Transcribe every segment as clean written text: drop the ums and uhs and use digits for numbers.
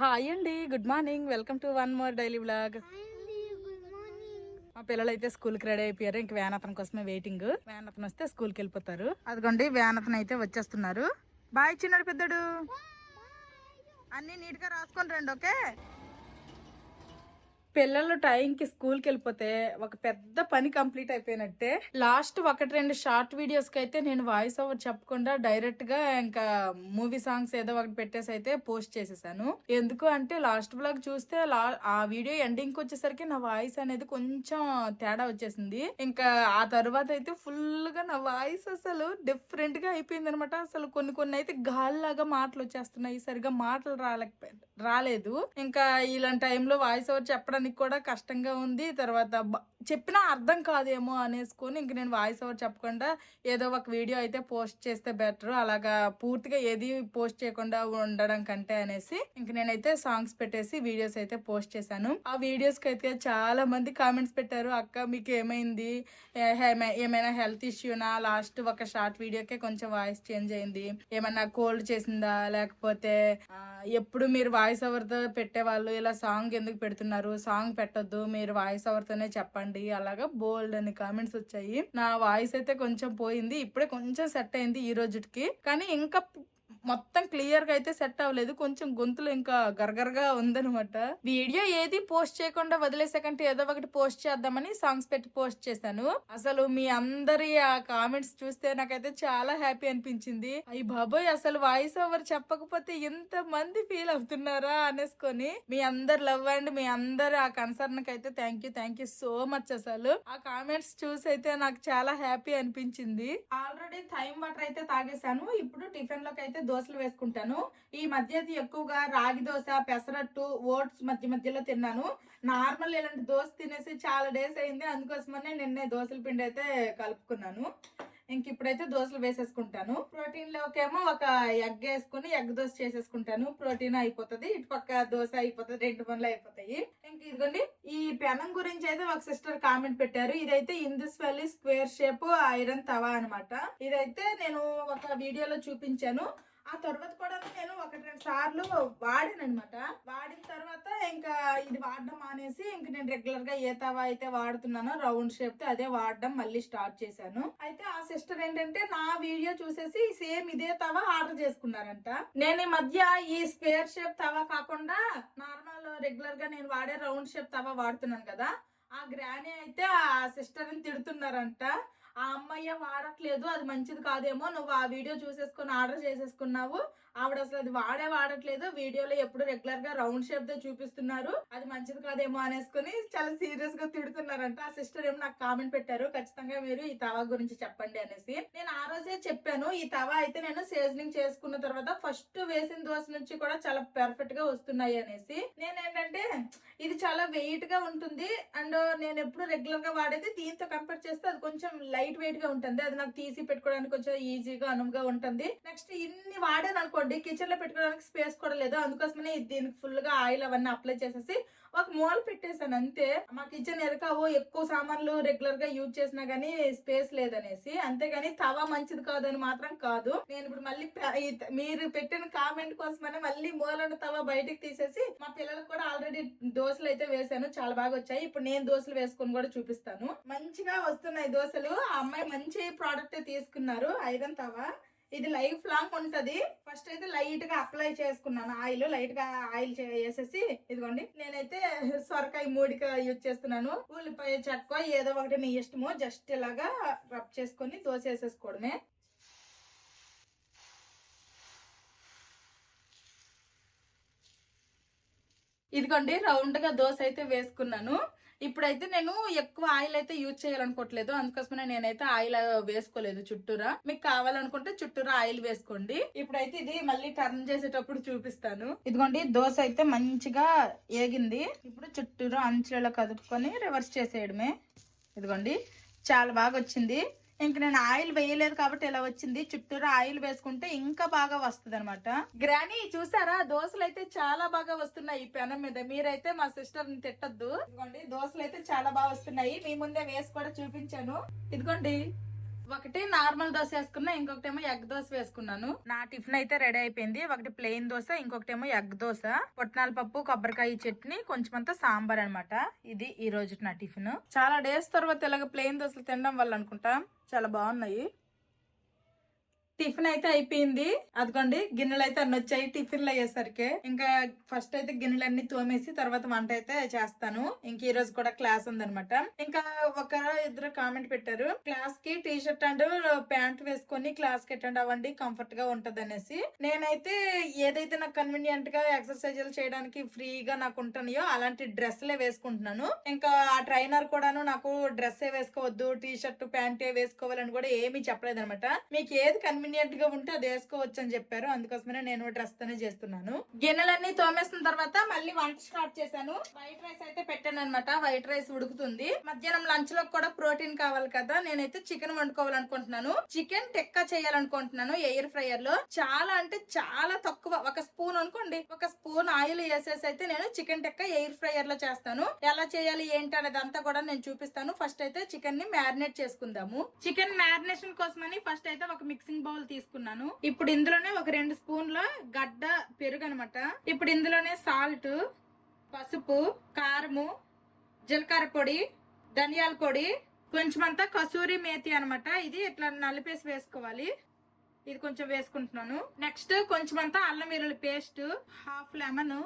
Hi అండి, good morning. Welcome to one more daily vlog. మా పిల్లలు అయితే స్కూల్ కి రెడీ అయిపోయారు. ఇంక వ్యాన్ అతని కోసమే వెయిటింగ్. వ్యాన్ అతను వస్తే స్కూల్ కి వెళ్ళిపోతారు. అదిగోండి వ్యాన్ అతను అయితే వచ్చేస్తున్నారు. బాయ్ చిన్నాడు పెద్దడు. అన్ని నీట్ గా రాసుకొని రండి, ఓకే? పిల్లలు టైంకి స్కూల్కి వెళ్ళిపోతే ఒక పెద్ద పని కంప్లీట్ అయిపోయినట్టే. లాస్ట్ ఒకటి రెండు షార్ట్ వీడియోస్ కి అయితే నేను వాయిస్ ఓవర్ చెప్పకుండా డైరెక్ట్ గా ఇంకా మూవీ సాంగ్స్ ఏదో ఒకటి పెట్టేసి అయితే పోస్ట్ చేసేసాను. ఎందుకు అంటే లాస్ట్ బ్లాగ్ చూస్తే ఆ వీడియో ఎండింగ్ కి వచ్చేసరికి నా వాయిస్ అనేది కొంచెం తేడా వచ్చేసింది. ఇంకా ఆ తర్వాత అయితే ఫుల్ గా నా వాయిస్ అసలు డిఫరెంట్ గా అయిపోయింది అనమాట. అసలు కొన్ని కొన్ని అయితే గాలిలాగా మాటలు వచ్చేస్తున్నాయి, సరిగా మాటలు రాలేదు. ఇంకా ఇలాంటి టైంలో వాయిస్ ఓవర్ చెప్పడానికి కూడా కష్టంగా ఉంది. తర్వాత చెప్పినా అర్థం కాదేమో అనేసుకొని ఇంక నేను వాయిస్ ఓవర్ చెప్పకుండా ఏదో ఒక వీడియో అయితే పోస్ట్ చేస్తే బెటర్, అలాగా పూర్తిగా ఏది పోస్ట్ చేయకుండా ఉండడం కంటే అనేసి ఇంక నేనైతే సాంగ్స్ పెట్టేసి వీడియోస్ అయితే పోస్ట్ చేశాను. ఆ వీడియోస్ కి అయితే చాలా మంది కామెంట్స్ పెట్టారు, అక్క మీకు ఏమైంది, ఏమైనా హెల్త్ ఇష్యూనా, లాస్ట్ ఒక షార్ట్ వీడియోకే కొంచెం వాయిస్ చేంజ్ అయింది, ఏమన్నా కోల్డ్ చేసిందా, లేకపోతే ఎప్పుడు మీరు వాయిస్ ఓవర్ తో పెట్టేవాళ్ళు ఇలా సాంగ్ ఎందుకు పెడుతున్నారు, సాంగ్ పెట్టొద్దు, మీరు వాయిస్ ఓవర్ తోనే చెప్పండి, అలాగా బోల్డ్ అని కామెంట్స్ వచ్చాయి. నా వాయిస్ అయితే కొంచెం పోయింది, ఇప్పుడే కొంచెం సెట్ అయింది ఈ రోజుకి. కానీ ఇంకా మొత్తం క్లియర్ గా అయితే సెట్ అవ్వలేదు, కొంచెం గొంతులు ఇంకా గరగరగా ఉందనమాట. వీడియో ఏది పోస్ట్ చేయకుండా వదిలేసాకంటే ఏదో ఒకటి పోస్ట్ చేద్దామని సాంగ్స్ పెట్టి పోస్ట్ చేశాను. అసలు మీ అందరి ఆ కామెంట్స్ చూస్తే నాకైతే చాలా హ్యాపీ అనిపించింది. అయ్యి బాబోయ్, అసలు వాయిస్ ఓవర్ చెప్పకపోతే ఎంత మంది ఫీల్ అవుతున్నారా అనేసుకొని మీ అందరు లవ్ అండ్ మీ అందరు ఆ కన్సర్న్ కి అయితే థ్యాంక్ యూ సో మచ్. అసలు ఆ కామెంట్స్ చూసి అయితే నాకు చాలా హ్యాపీ అనిపించింది. ఆల్రెడీ థైమ్ వాటర్ అయితే తాగేశాను. ఇప్పుడు టిఫిన్ లోకి అయితే దోశలు వేసుకుంటాను. ఈ మధ్య ఎక్కువగా రాగి దోశ, పెసరట్టు, ఓట్స్ మధ్యలో తిన్నాను. నార్మల్ ఇలాంటి దోశ తినేసి చాలా డేస్ అయింది, అందుకోసమనే నిన్నే దోశల పిండి అయితే కలుపుకున్నాను. ఇంక ఇప్పుడైతే దోశలు వేసేసుకుంటాను. ప్రోటీన్ లోకేమో ఒక ఎగ్ వేసుకుని ఎగ్ దోశ చేసేసుకుంటాను. ప్రోటీన్ అయిపోతుంది, ఇటు పక్క దోశ అయిపోతుంది, రెండు పనులు అయిపోతాయి. ఇంక ఇదిగోండి ఈ పెనం గురించి అయితే ఒక సిస్టర్ కామెంట్ పెట్టారు. ఇదైతే ఇందుస్ వ్యాలీ స్క్వేర్ షేప్ ఐరన్ తవా అనమాట. ఇదైతే నేను ఒక వీడియోలో చూపించాను. ఆ తర్వాత కూడా నేను ఒకటి రెండు సార్లు వాడాను అనమాట. వాడిన తర్వాత ఇంకా ఇది వాడడం మానేసి ఇంక నేను రెగ్యులర్ గా ఏ తవా అయితే వాడుతున్నానో రౌండ్ షేప్ అదే వాడడం మళ్ళీ స్టార్ట్ చేశాను. అయితే ఆ సిస్టర్ ఏంటంటే నా వీడియో చూసేసి సేమ్ ఇదే తవా ఆర్డర్ చేసుకున్నారంట. నేను ఈ మధ్య ఈ స్క్వేర్ షేప్ తవా కాకుండా నార్మల్ రెగ్యులర్ గా నేను వాడే రౌండ్ షేప్ తవా వాడుతున్నాను కదా, ఆ గ్రానీ అయితే ఆ సిస్టర్ ని తిడుతున్నారంట. ఆ అమ్మాయి వాడట్లేదు, అది మంచిది కాదేమో, నువ్వు ఆ వీడియో చూసేసుకుని ఆర్డర్ చేసేసుకున్నావు, ఆవిడ అసలు అది వాడట్లేదు, వీడియోలో ఎప్పుడు రెగ్యులర్ గా రౌండ్ షేప్ తో చూపిస్తున్నారు, అది మంచిది కాదేమో అనేసుకుని చాలా సీరియస్ గా తిడుతున్నారంట. ఆ సిస్టర్ ఏమో నాకు కామెంట్ పెట్టారు, ఖచ్చితంగా మీరు ఈ తవా గురించి చెప్పండి అనేసి. నేను ఆ రోజే చెప్పాను, ఈ తవా అయితే నేను సీజనింగ్ చేసుకున్న తర్వాత ఫస్ట్ వేసిన దోశ నుంచి కూడా చాలా పర్ఫెక్ట్ గా వస్తున్నాయి అనేసి. నేనేంటంటే ఇది చాలా వెయిట్ గా ఉంటుంది, అండ్ నేను ఎప్పుడు రెగ్యులర్ గా వాడేది దీంతో కంపేర్ చేస్తే అది కొంచెం లైట్ వెయిట్ గా ఉంటుంది, అది నాకు తీసి పెట్టుకోవడానికి కొంచెం ఈజీగా అనువుగా ఉంటుంది. నెక్స్ట్ ఇన్ని వాడాను అనుకోండి, కిచెన్ లో పెట్టుకోవడానికి స్పేస్ కూడా లేదు, అందుకోసమనే దీనికి ఫుల్ గా ఆయిల్ అవన్నీ అప్లై చేసేసి ఒక మూల పెట్టేశాను అంతే. మా కిచెన్ ఎరకావో ఎక్కువ సామాన్లు రెగ్యులర్ గా యూజ్ చేసినా గానీ స్పేస్ లేదనేసి, అంతేగాని తవా మంచిది కాదని మాత్రం కాదు. నేను ఇప్పుడు మళ్ళీ మీరు పెట్టిన కామెంట్ కోసమనే మళ్ళీ మూలను తవా బయటికి తీసేసి మా పిల్లలకు కూడా ఆల్రెడీ దోశలు అయితే వేసాను, చాలా బాగా వచ్చాయి. ఇప్పుడు నేను దోశలు వేసుకొని కూడా చూపిస్తాను. మంచిగా వస్తున్నాయి దోశలు. ఆ అమ్మాయి మంచి ప్రోడక్ట్ తీసుకున్నారు, ఐరన్ తవా. ఇది లైఫ్ లాంగ్ ఉంటది. ఫస్ట్ అయితే లైట్ గా అప్లై చేసుకున్నాను ఆయిల్, లైట్ గా ఆయిల్ వేసేసి ఇదిగోండి నేనైతే సొరకాయ మూడిక యూజ్ చేస్తున్నాను. ఉల్లిపాయ చెక్క ఏదో ఒకటి మీ ఇష్టము, జస్ట్ ఇలాగా రబ్ చేసుకొని దోశ వేసేసుకోవడమే. ఇదిగోండి రౌండ్ గా దోశ అయితే వేసుకున్నాను. ఇప్పుడైతే నేను ఎక్కువ ఆయిల్ అయితే యూజ్ చేయాలనుకోవట్లేదు, అందుకోసమే నేనైతే ఆయిల్ వేసుకోలేదు చుట్టూరా. మీకు కావాలనుకుంటే చుట్టూరా ఆయిల్ వేసుకోండి. ఇప్పుడైతే ఇది మళ్ళీ టర్న్ చేసేటప్పుడు చూపిస్తాను. ఇదిగోండి దోశ అయితే మంచిగా ఏగింది. ఇప్పుడు చుట్టూరా అంచులలో కదుపుకొని రివర్స్ చేసేయడమే. ఇదిగోండి చాలా బాగా వచ్చింది. ఇంక నేను ఆయిల్ వేయలేదు కాబట్టి ఇలా వచ్చింది, చుట్టూరు ఆయిల్ వేసుకుంటే ఇంకా బాగా వస్తుంది అనమాట. గ్రానీ చూసారా, దోశలు అయితే చాలా బాగా వస్తున్నాయి ఈ పెనం మీద. మీరైతే మా సిస్టర్ ని తిట్టద్దు. ఇదిగోండి దోశలు అయితే చాలా బాగా వస్తున్నాయి, మీ ముందే వేసి కూడా చూపించాను. ఇదిగోండి ఒకటి నార్మల్ దోశ వేసుకున్నా, ఇంకొకటేమో ఎగ్ దోశ వేసుకున్నాను. నా టిఫిన్ అయితే రెడీ అయిపోయింది. ఒకటి ప్లెయిన్ దోశ, ఇంకొకటేమో ఎగ్ దోశ, పుట్నాల పప్పు, కొబ్బరికాయ చట్నీ, కొంచెం అంతా సాంబార్ అనమాట. ఇది ఈ రోజు నా టిఫిన్. చాలా డేస్ తర్వాత ఇలాగ ప్లెయిన్ దోశలు తినడం వల్ల అనుకుంటా చాలా బాగున్నాయి. టిఫిన్ అయితే అయిపోయింది. అదిగోండి గిన్నెలు అయితే అన్ని వచ్చాయి టిఫిన్లు అయ్యేసరికి. ఇంకా ఫస్ట్ అయితే గిన్నెలన్నీ తోమేసి తర్వాత వంట అయితే చేస్తాను. ఇంక ఈ రోజు కూడా క్లాస్ ఉందనమాట. ఇంకా ఒక ఇద్దరు కామెంట్ పెట్టారు, క్లాస్ కి టీ షర్ట్ అండ్ ప్యాంట్ వేసుకొని క్లాస్ కి అటెండ్ అవ్వండి, కంఫర్ట్ గా ఉంటది అనేసి. నేనైతే ఏదైతే నాకు కన్వీనియంట్ గా ఎక్సర్సైజులు చేయడానికి ఫ్రీగా నాకు ఉంటున్నాయో అలాంటి డ్రెస్లే వేసుకుంటున్నాను. ఇంకా ఆ ట్రైనర్ కూడాను నాకు డ్రెస్ వేసుకోవద్దు, టీ షర్ట్ ప్యాంట్ వేసుకోవాలని కూడా ఏమీ చెప్పలేదు అనమాట. మీకు ఏది కన్వీనియంట్ గా ఉంటే అది వేసుకోవచ్చు అని చెప్పారు. అందుకోసమే నేను డ్రెస్ తోనే చేస్తున్నాను. గిన్నెలన్నీ తోమేసిన తర్వాత మళ్ళీ వంట స్టార్ట్ చేశాను. వైట్ రైస్ అయితే పెట్టాను అనమాట. వైట్ రైస్ ఉడుకుతుంది. మధ్యాహ్నం లంచ్ లో కూడా ప్రోటీన్ కావాలి కదా, నేనైతే చికెన్ వండుకోవాలనుకుంటున్నాను. చికెన్ టిక్కా చేయాలనుకుంటున్నాను ఎయిర్ ఫ్రైయర్ లో. చాలా అంటే చాలా తక్కువ, ఒక స్పూన్ అనుకోండి, ఒక స్పూన్ ఆయిల్ వేసేసి అయితే నేను చికెన్ టిక్కా ఎయిర్ ఫ్రైయర్ లో చేస్తాను. ఎలా చేయాలి ఏంటి అనేది అంతా కూడా నేను చూపిస్తాను. ఫస్ట్ అయితే చికెన్ ని మ్యారినేట్ చేసుకుందాము. చికెన్ మ్యారినేషన్ కోసమని ఫస్ట్ అయితే ఒక మిక్సింగ్ బౌల్ తీసుకున్నాను. ఇప్పుడు ఇందులోనే ఒక 2 స్పూన్ల గడ్డ పెరుగు అనమాట. ఇప్పుడు ఇందులోనే సాల్ట్, పసుపు, కారము, జీలకర్ర పొడి, ధనియాల పొడి, కొంచెం అంతా కసూరి మేతి అనమాట. ఇది ఇట్లా నలిపేసి వేసుకోవాలి. ఇది కొంచెం వేసుకుంటున్నాను. నెక్స్ట్ కొంచెం అంతా అల్లం వెల్లుల్లి పేస్ట్, హాఫ్ లెమన్,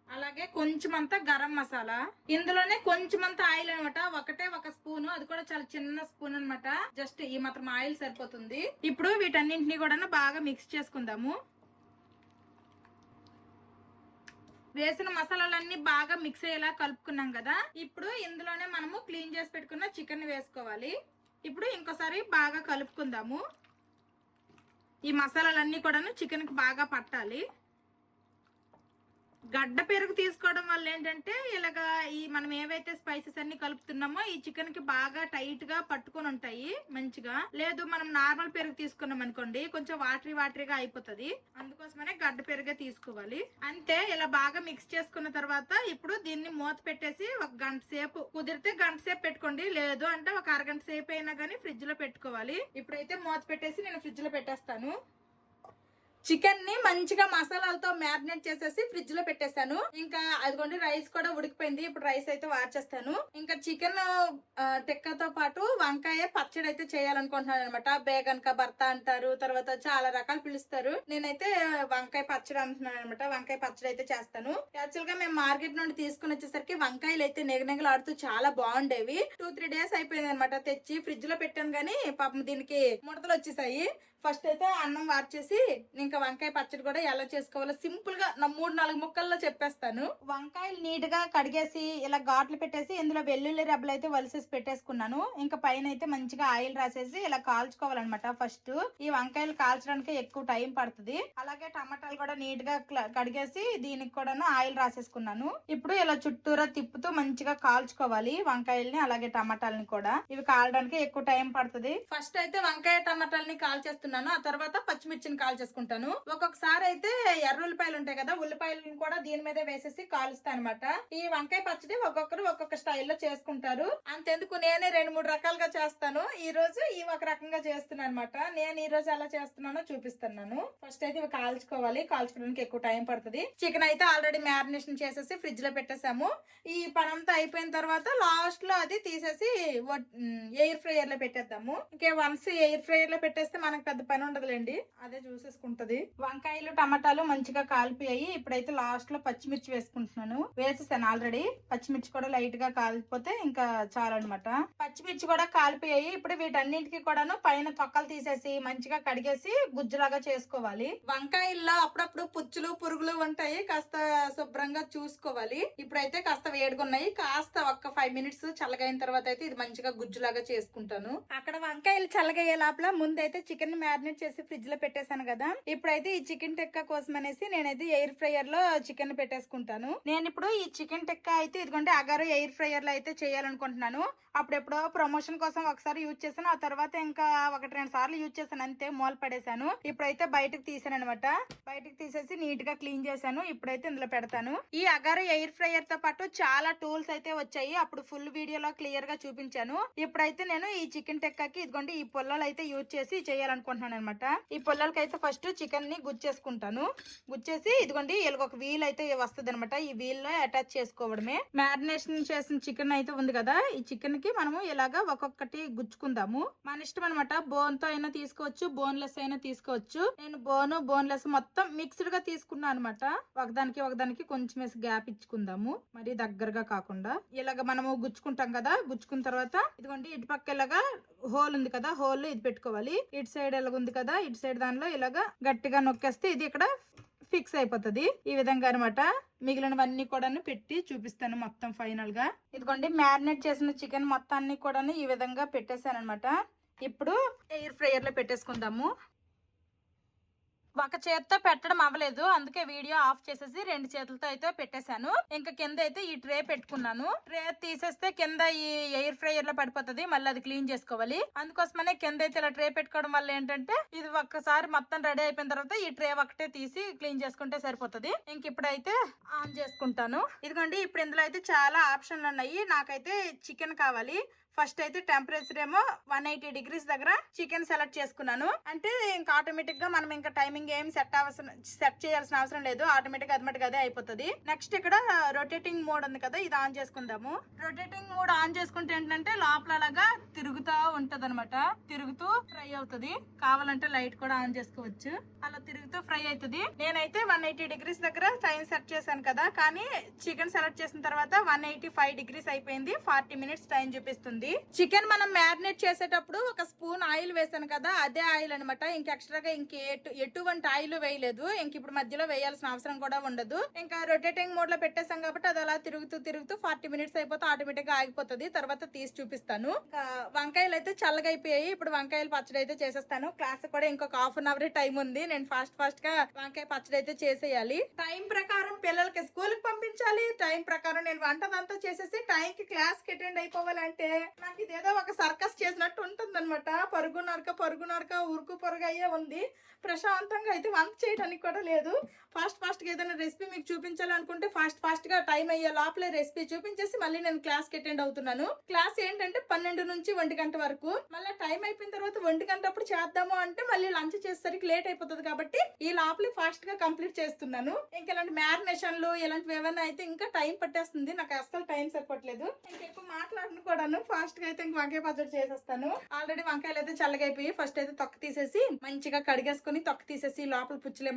అలాగే కొంచెం అంతా గరం మసాలా. ఇందులోనే కొంచెం అంతా ఆయిల్ అనమాట. ఒక స్పూన్, అది కూడా చాలా చిన్న స్పూన్ అనమాట. జస్ట్ ఈ మాత్రం ఆయిల్ సరిపోతుంది. ఇప్పుడు వీటన్నింటినీ కూడా బాగా మిక్స్ చేసుకుందాము. వేసిన మసాలాలన్నీ బాగా మిక్స్ అయ్యేలా కలుపుకున్నాం కదా. ఇప్పుడు ఇందులోనే మనము క్లీన్ చేసి పెట్టుకున్న చికెన్ వేసుకోవాలి. ఇప్పుడు ఇంకోసారి బాగా కలుపుకుందాము. ఈ మసాలాలన్నీ కూడా చికెన్ కి బాగా పట్టాలి. గడ్డ పెరుగు తీసుకోవడం వల్ల ఏంటంటే ఇలాగా ఈ మనం ఏవైతే స్పైసెస్ అన్ని కలుపుతున్నామో ఈ చికెన్ కి బాగా టైట్ గా పట్టుకొని ఉంటాయి మంచిగా. లేదు మనం నార్మల్ పెరుగు తీసుకున్నాం అనుకోండి, కొంచెం వాటరీగా అయిపోతుంది. అందుకోసమనే గడ్డ పెరుగే తీసుకోవాలి. అంతే, ఇలా బాగా మిక్స్ చేసుకున్న తర్వాత ఇప్పుడు దీన్ని మూత పెట్టేసి ఒక గంట సేపు, కుదిరితే గంట సేపు పెట్టుకోండి, లేదు అంటే ఒక అరగంట సేపు అయినా కానీ ఫ్రిడ్జ్ లో పెట్టుకోవాలి. ఇప్పుడైతే మూత పెట్టేసి నేను ఫ్రిడ్జ్ లో పెట్టేస్తాను. చికెన్ ని మంచిగా మసాలాలతో మ్యారినేట్ చేసేసి ఫ్రిడ్జ్ లో పెట్టేశాను. ఇంకా అదిగోండి రైస్ కూడా ఉడికిపోయింది. ఇప్పుడు రైస్ అయితే వార్చేస్తాను. ఇంకా చికెన్ టిక్కాతో పాటు వంకాయ పచ్చడి అయితే చేయాలనుకుంటున్నాను అనమాట. బేగన్కా భర్త అంటారు, తర్వాత చాలా రకాలు పిలుస్తారు. నేనైతే వంకాయ పచ్చడి అంటున్నాను అనమాట. వంకాయ పచ్చడి అయితే చేస్తాను. యాక్చువల్ గా మేము మార్కెట్ నుండి తీసుకుని వచ్చేసరికి వంకాయలు అయితే నెగనెగలాడుతూ చాలా బాగుండేవి. 2-3 డేస్ అయిపోయింది అనమాట తెచ్చి ఫ్రిడ్జ్ లో పెట్టాను గానీ పాపం దీనికి ముడతలు వచ్చేసాయి. ఫస్ట్ అయితే అన్నం వార్చేసి ఇంకా వంకాయ పచ్చడి కూడా ఎలా చేసుకోవాలో సింపుల్ గా నా 3-4 ముక్కల్లో చెప్పేస్తాను. వంకాయలు నీట్ గా కడిగేసి ఇలా ఘాట్లు పెట్టేసి ఇందులో వెల్లుల్లి రెబ్బలు అయితే వలిసేసి పెట్టేసుకున్నాను. ఇంకా పైన అయితే మంచిగా ఆయిల్ రాసేసి ఇలా కాల్చుకోవాలన్నమాట. ఫస్ట్ ఈ వంకాయలు కాల్చడానికి ఎక్కువ టైం పడుతుంది. అలాగే టమాటాలు కూడా నీట్ గా కడిగేసి దీనికి కూడా ఆయిల్ రాసేసుకున్నాను. ఇప్పుడు ఇలా చుట్టూరా తిప్పుతూ మంచిగా కాల్చుకోవాలి వంకాయల్ని అలాగే టమాటాలని కూడా. ఇవి కాలడానికి ఎక్కువ టైం పడుతుంది. ఫస్ట్ అయితే వంకాయ టమాటాలని కాల్చేస్తున్నాను. ఆ తర్వాత పచ్చిమిర్చిని కాల్చేసుకుంటాను. ఒక్కొక్కసారి అయితే ఎర్రుల్లిపాయలు ఉంటాయి కదా, ఉల్లిపాయలను కూడా దీని మీద వేసేసి కాలుస్తాను అనమాట. ఈ వంకాయ పచ్చడి ఒక్కొక్కరు ఒక్కొక్క స్టైల్లో చేసుకుంటారు. అంతెందుకు నేనే 2-3 రకాలుగా చేస్తాను. ఈ రోజు ఈ ఒక రకంగా చేస్తున్నాను అనమాట. నేను ఈ రోజు ఎలా చేస్తున్నానో చూపిస్తున్నాను. ఫస్ట్ అయితే ఇవి కాల్చుకోవాలి. కాల్చుకోవడానికి ఎక్కువ టైం పడుతుంది. చికెన్ అయితే ఆల్రెడీ మ్యారినేషన్ చేసేసి ఫ్రిడ్జ్ లో పెట్టేసాము. ఈ పనంతా అయిపోయిన తర్వాత లాస్ట్ లో అది తీసేసి ఎయిర్ ఫ్రైయర్ లో పెట్టేద్దాము. ఇంకే వన్స్ ఎయిర్ ఫ్రైయర్ లో పెట్టేస్తే మనకు పెద్ద పని ఉండదులేండి, అదే చూసేసుకుంటది. వంకాయలు టమాటాలు మంచిగా కాలిపోయాయి. ఇప్పుడైతే లాస్ట్ లో పచ్చిమిర్చి వేసుకుంటున్నాను. వేసేసాను ఆల్రెడీ. పచ్చిమిర్చి కూడా లైట్ గా కాలిపోతే ఇంకా చాలు అనమాట. పచ్చిమిర్చి కూడా కాలిపోయాయి. ఇప్పుడు వీటన్నింటికి కూడాను పైన తొక్కలు తీసేసి మంచిగా కడిగేసి గుజ్జులాగా చేసుకోవాలి. వంకాయల్లో అప్పుడప్పుడు పుచ్చులు పురుగులు ఉంటాయి, కాస్త శుభ్రంగా చూసుకోవాలి. ఇప్పుడైతే కాస్త వేడిగా ఉన్నాయి. కాస్త ఒక్క 5 మినిట్స్ చల్లగైన తర్వాత అయితే ఇది మంచిగా గుజ్జులాగా చేసుకుంటాను. అక్కడ వంకాయలు చల్లగయ్యే లోపల ముందైతే చికెన్ మ్యారినేట్ చేసి ఫ్రిడ్జ్ లో పెట్టేశాను కదా. ఇప్పుడైతే ఈ చికెన్ టిక్కా కోసం అనేసి నేనైతే ఎయిర్ ఫ్రైయర్ లో చికెన్ పెట్టేసుకుంటాను. నేను ఇప్పుడు ఈ చికెన్ టిక్కా అయితే ఇదిగోండి అగారో ఎయిర్ ఫ్రైయర్ లో అయితే చేయాలనుకుంటున్నాను. అప్పుడెప్పుడో ప్రమోషన్ కోసం ఒకసారి యూజ్ చేశాను, ఆ తర్వాత ఇంకా 1-2 సార్లు యూజ్ చేశాను, అంతే మూల పడేశాను. ఇప్పుడైతే బయటకు తీసాను అనమాట. బయటకు తీసేసి నీట్ గా క్లీన్ చేశాను. ఇప్పుడైతే ఇందులో పెడతాను. ఈ అగారో ఎయిర్ ఫ్రైయర్ తో పాటు చాలా టూల్స్ అయితే వచ్చాయి. అప్పుడు ఫుల్ వీడియోలో క్లియర్ గా చూపించాను. ఇప్పుడైతే నేను ఈ చికెన్ టిక్కాకి ఇదిగోండి ఈ పుల్లలు అయితే యూజ్ చేసి చేయాలనుకుంటున్నాను అనమాట. ఈ పుల్లలకి అయితే ఫస్ట్ చికెన్ ని గుచ్చేసుకుంటాను. గుచ్చేసి ఇదిగోండి వీళ్ళకి ఒక వీల్ అయితే వస్తుంది అనమాట. ఈ వీల్ లో అటాచ్ చేసుకోవడమే. మ్యారినేషన్ చేసిన చికెన్ అయితే ఉంది కదా, ఈ చికెన్ కి మనము ఇలాగా ఒక్కొక్కటి గుచ్చుకుందాము. మన ఇష్టం అనమాట. బోన్ తో అయినా తీసుకోవచ్చు, బోన్లెస్ అయినా తీసుకోవచ్చు. నేను బోన్లెస్ మొత్తం మిక్స్డ్ గా తీసుకున్నాను అనమాట. ఒకదానికి కొంచెం వేసి గ్యాప్ ఇచ్చుకుందాము, మరి దగ్గరగా కాకుండా. ఇలాగ మనము గుచ్చుకుంటాం కదా, గుచ్చుకున్న తర్వాత ఇదిగోండి ఇటు పక్క ఇలాగా హోల్ ఉంది కదా, హోల్ ఇది పెట్టుకోవాలి. ఇటు సైడ్ ఎలాగ ఉంది కదా, ఇటు సైడ్ దానిలో ఇలాగా గట్టిగా నొక్కేస్తే ఇది ఇక్కడ ఫిక్స్ అయిపోతుంది. ఈ విధంగా అనమాట. మిగిలినవన్నీ కూడా పెట్టి చూపిస్తాను మొత్తం ఫైనల్ గా. ఇదిగోండి మ్యారినేట్ చేసిన చికెన్ మొత్తాన్ని కూడా ఈ విధంగా పెట్టేశాను అనమాట. ఇప్పుడు ఎయిర్ ఫ్రైయర్ లో పెట్టేసుకుందాము. ఒక చేత్తో పెట్టడం అవ్వలేదు, అందుకే వీడియో ఆఫ్ చేసేసి 2 చేతులతో అయితే పెట్టేశాను. ఇంకా కింద అయితే ఈ ట్రే పెట్టుకున్నాను. ట్రే తీసేస్తే కింద ఈ ఎయిర్ ఫ్రైయర్ లో పడిపోతుంది, మళ్ళీ అది క్లీన్ చేసుకోవాలి. అందుకోసమనే కింద అయితే ఇలా ట్రే పెట్టుకోవడం వల్ల ఏంటంటే ఇది ఒక్కసారి మొత్తం రెడీ అయిపోయిన తర్వాత ఈ ట్రే ఒకటే తీసి క్లీన్ చేసుకుంటే సరిపోతుంది. ఇంక ఇప్పుడైతే ఆన్ చేసుకుంటాను. ఇదిగోండి ఇప్పుడు ఇందులో అయితే చాలా ఆప్షన్లు ఉన్నాయి. నాకైతే చికెన్ కావాలి. ఫస్ట్ అయితే టెంపరేచర్ ఏమో 180 degrees దగ్గర చికెన్ సెలెక్ట్ చేసుకున్నాను. అంటే ఇంకా ఆటోమేటిక్ గా మనం ఇంకా టైమింగ్ ఏం సెట్ చేయాల్సిన అవసరం లేదు, ఆటోమేటిక్ గా అదే అయిపోతుంది. నెక్స్ట్ ఇక్కడ రొటేటింగ్ మోడ్ ఉంది కదా, ఇది ఆన్ చేసుకుందాము. రొటేటింగ్ మోడ్ ఆన్ చేసుకుంటే ఏంటంటే లోపల అలాగా తిరుగుతూ ఉంటది అనమాట. తిరుగుతూ ఫ్రై అవుతుంది. కావాలంటే లైట్ కూడా ఆన్ చేసుకోవచ్చు. అలా తిరుగుతూ ఫ్రై అవుతుంది. నేనైతే 180 degrees దగ్గర టైం సెట్ చేశాను కదా, కానీ చికెన్ సెలెక్ట్ చేసిన తర్వాత 185 degrees అయిపోయింది. 40 minutes టైం చూపిస్తుంది. చికెన్ మనం మ్యారినేట్ చేసేటప్పుడు ఒక స్పూన్ ఆయిల్ వేసాను కదా, అదే ఆయిల్ అనమాట. ఇంక ఎక్స్ట్రాగా ఎటువంటి ఆయిల్ వేయలేదు. ఇంక ఇప్పుడు మధ్యలో వేయాల్సిన అవసరం కూడా ఉండదు. ఇంకా రొటేటింగ్ మోడ్ లో పెట్టేసాం కాబట్టి అది అలా తిరుగుతూ 40 minutes అయిపోతే ఆటోమేటిక్ గా ఆగిపోతుంది. తర్వాత తీసి చూపిస్తాను. వంకాయలు అయితే చల్లగా అయిపోయాయి. ఇప్పుడు వంకాయలు పచ్చడి అయితే చేసేస్తాను. క్లాస్ కూడా ఇంకొక 1/2 hour టైం ఉంది. నేను ఫాస్ట్ గా వంకాయ పచ్చడి అయితే చేసేయాలి. టైం ప్రకారం పిల్లలకి స్కూల్ కి పంపించాలి. టైం ప్రకారం నేను వంటదంతా చేసేసి టైం కి క్లాస్ కి అటెండ్ అయిపోవాలంటే నాకు ఇదేదో ఒక సర్కస్ చేసినట్టు ఉంటుంది అనమాట. పరుగు నడక ఉరుకు పొరుగు అయ్యే ఉంది. ప్రశాంతంగా అయితే వంట చేయడానికి కూడా లేదు. ఫాస్ట్ గా ఏదైనా రెసిపీ మీకు చూపించాలనుకుంటే ఫాస్ట్ గా టైం అయ్యే లోపలే రెసిపీ చూపించేసి మళ్ళీ నేను క్లాస్ కి అటెండ్ అవుతున్నాను. క్లాస్ ఏంటంటే 12 నుంచి 1 గంట వరకు. మళ్ళీ టైం అయిపోయిన తర్వాత 1 గంట అప్పుడు చేద్దాము అంటే మళ్ళీ లంచ్ చేసేసరికి లేట్ అయిపోతుంది. కాబట్టి ఈ లోపలే ఫాస్ట్ గా కంప్లీట్ చేస్తున్నాను. ఇంకా ఇలాంటి మ్యారినేషన్లు ఇలాంటివి ఏమైనా అయితే ఇంకా టైం పట్టేస్తుంది. నాకు అసలు టైం సరిపోవట్లేదు. ఇంకా ఎక్కువ మాట్లాడను కూడాను. ఫాస్ట్ గా అయితే ఇంక వంకాయ పచ్చడి చేసేస్తాను. ఆల్రెడీ వంకాయలు అయితే చల్లగా అయిపోయి ఫస్ట్ అయితే తొక్క తీసేసి మంచిగా కడిగేసుకుని తొక్క తీసేసి లోపల పుచ్చులు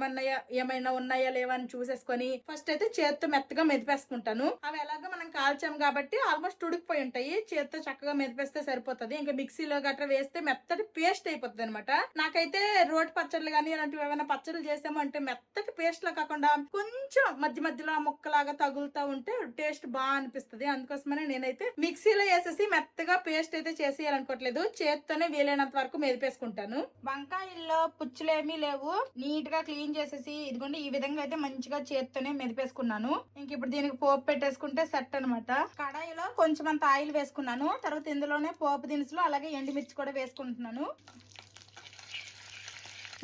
ఏమైనా ఉన్నాయా లేవా అని చూసేసుకొని ఫస్ట్ అయితే చేత్తో మెత్తగా మెదిపేసుకుంటాను. అవి ఎలాగో మనం కాల్చాము కాబట్టి ఆల్మోస్ట్ ఉడికిపోయి ఉంటాయి. చేత్తో చక్కగా మెదిపేస్తే సరిపోతుంది. ఇంకా మిక్సీలో గట్రా వేస్తే మెత్తటి పేస్ట్ అయిపోతుంది అనమాట. నాకైతే రోటి పచ్చళ్ళు కానీ ఇలాంటివి ఏమైనా పచ్చళ్ళు చేసాము అంటే మెత్తటి పేస్ట్ లా కాకుండా కొంచెం మధ్యలో ముక్కలాగా తగులుతా ఉంటే టేస్ట్ బాగా అనిపిస్తుంది. అందుకోసమనే నేనైతే మిక్సీలో వేసేసి మెత్తగా పేస్ట్ అయితే చేసేయాలనుకోవట్లేదు. చేత్తోనే వీలైనంత వరకు మెదిపేసుకుంటాను. వంకాయల్లో పుచ్చులేమీ లేవు. నీట్ గా క్లీన్ చేసేసి ఇదిగోండి ఈ విధంగా అయితే మంచిగా చేత్తోనే మెదిపేసుకున్నాను. ఇంక ఇప్పుడు దీనికి పోపు పెట్టేసుకుంటే సెట్ అనమాట. కడాయిలో కొంచెం అంత ఆయిల్ వేసుకున్నాను. తర్వాత ఇందులోనే పోపు దినుసులు అలాగే ఎండుమిర్చి కూడా వేసుకుంటున్నాను.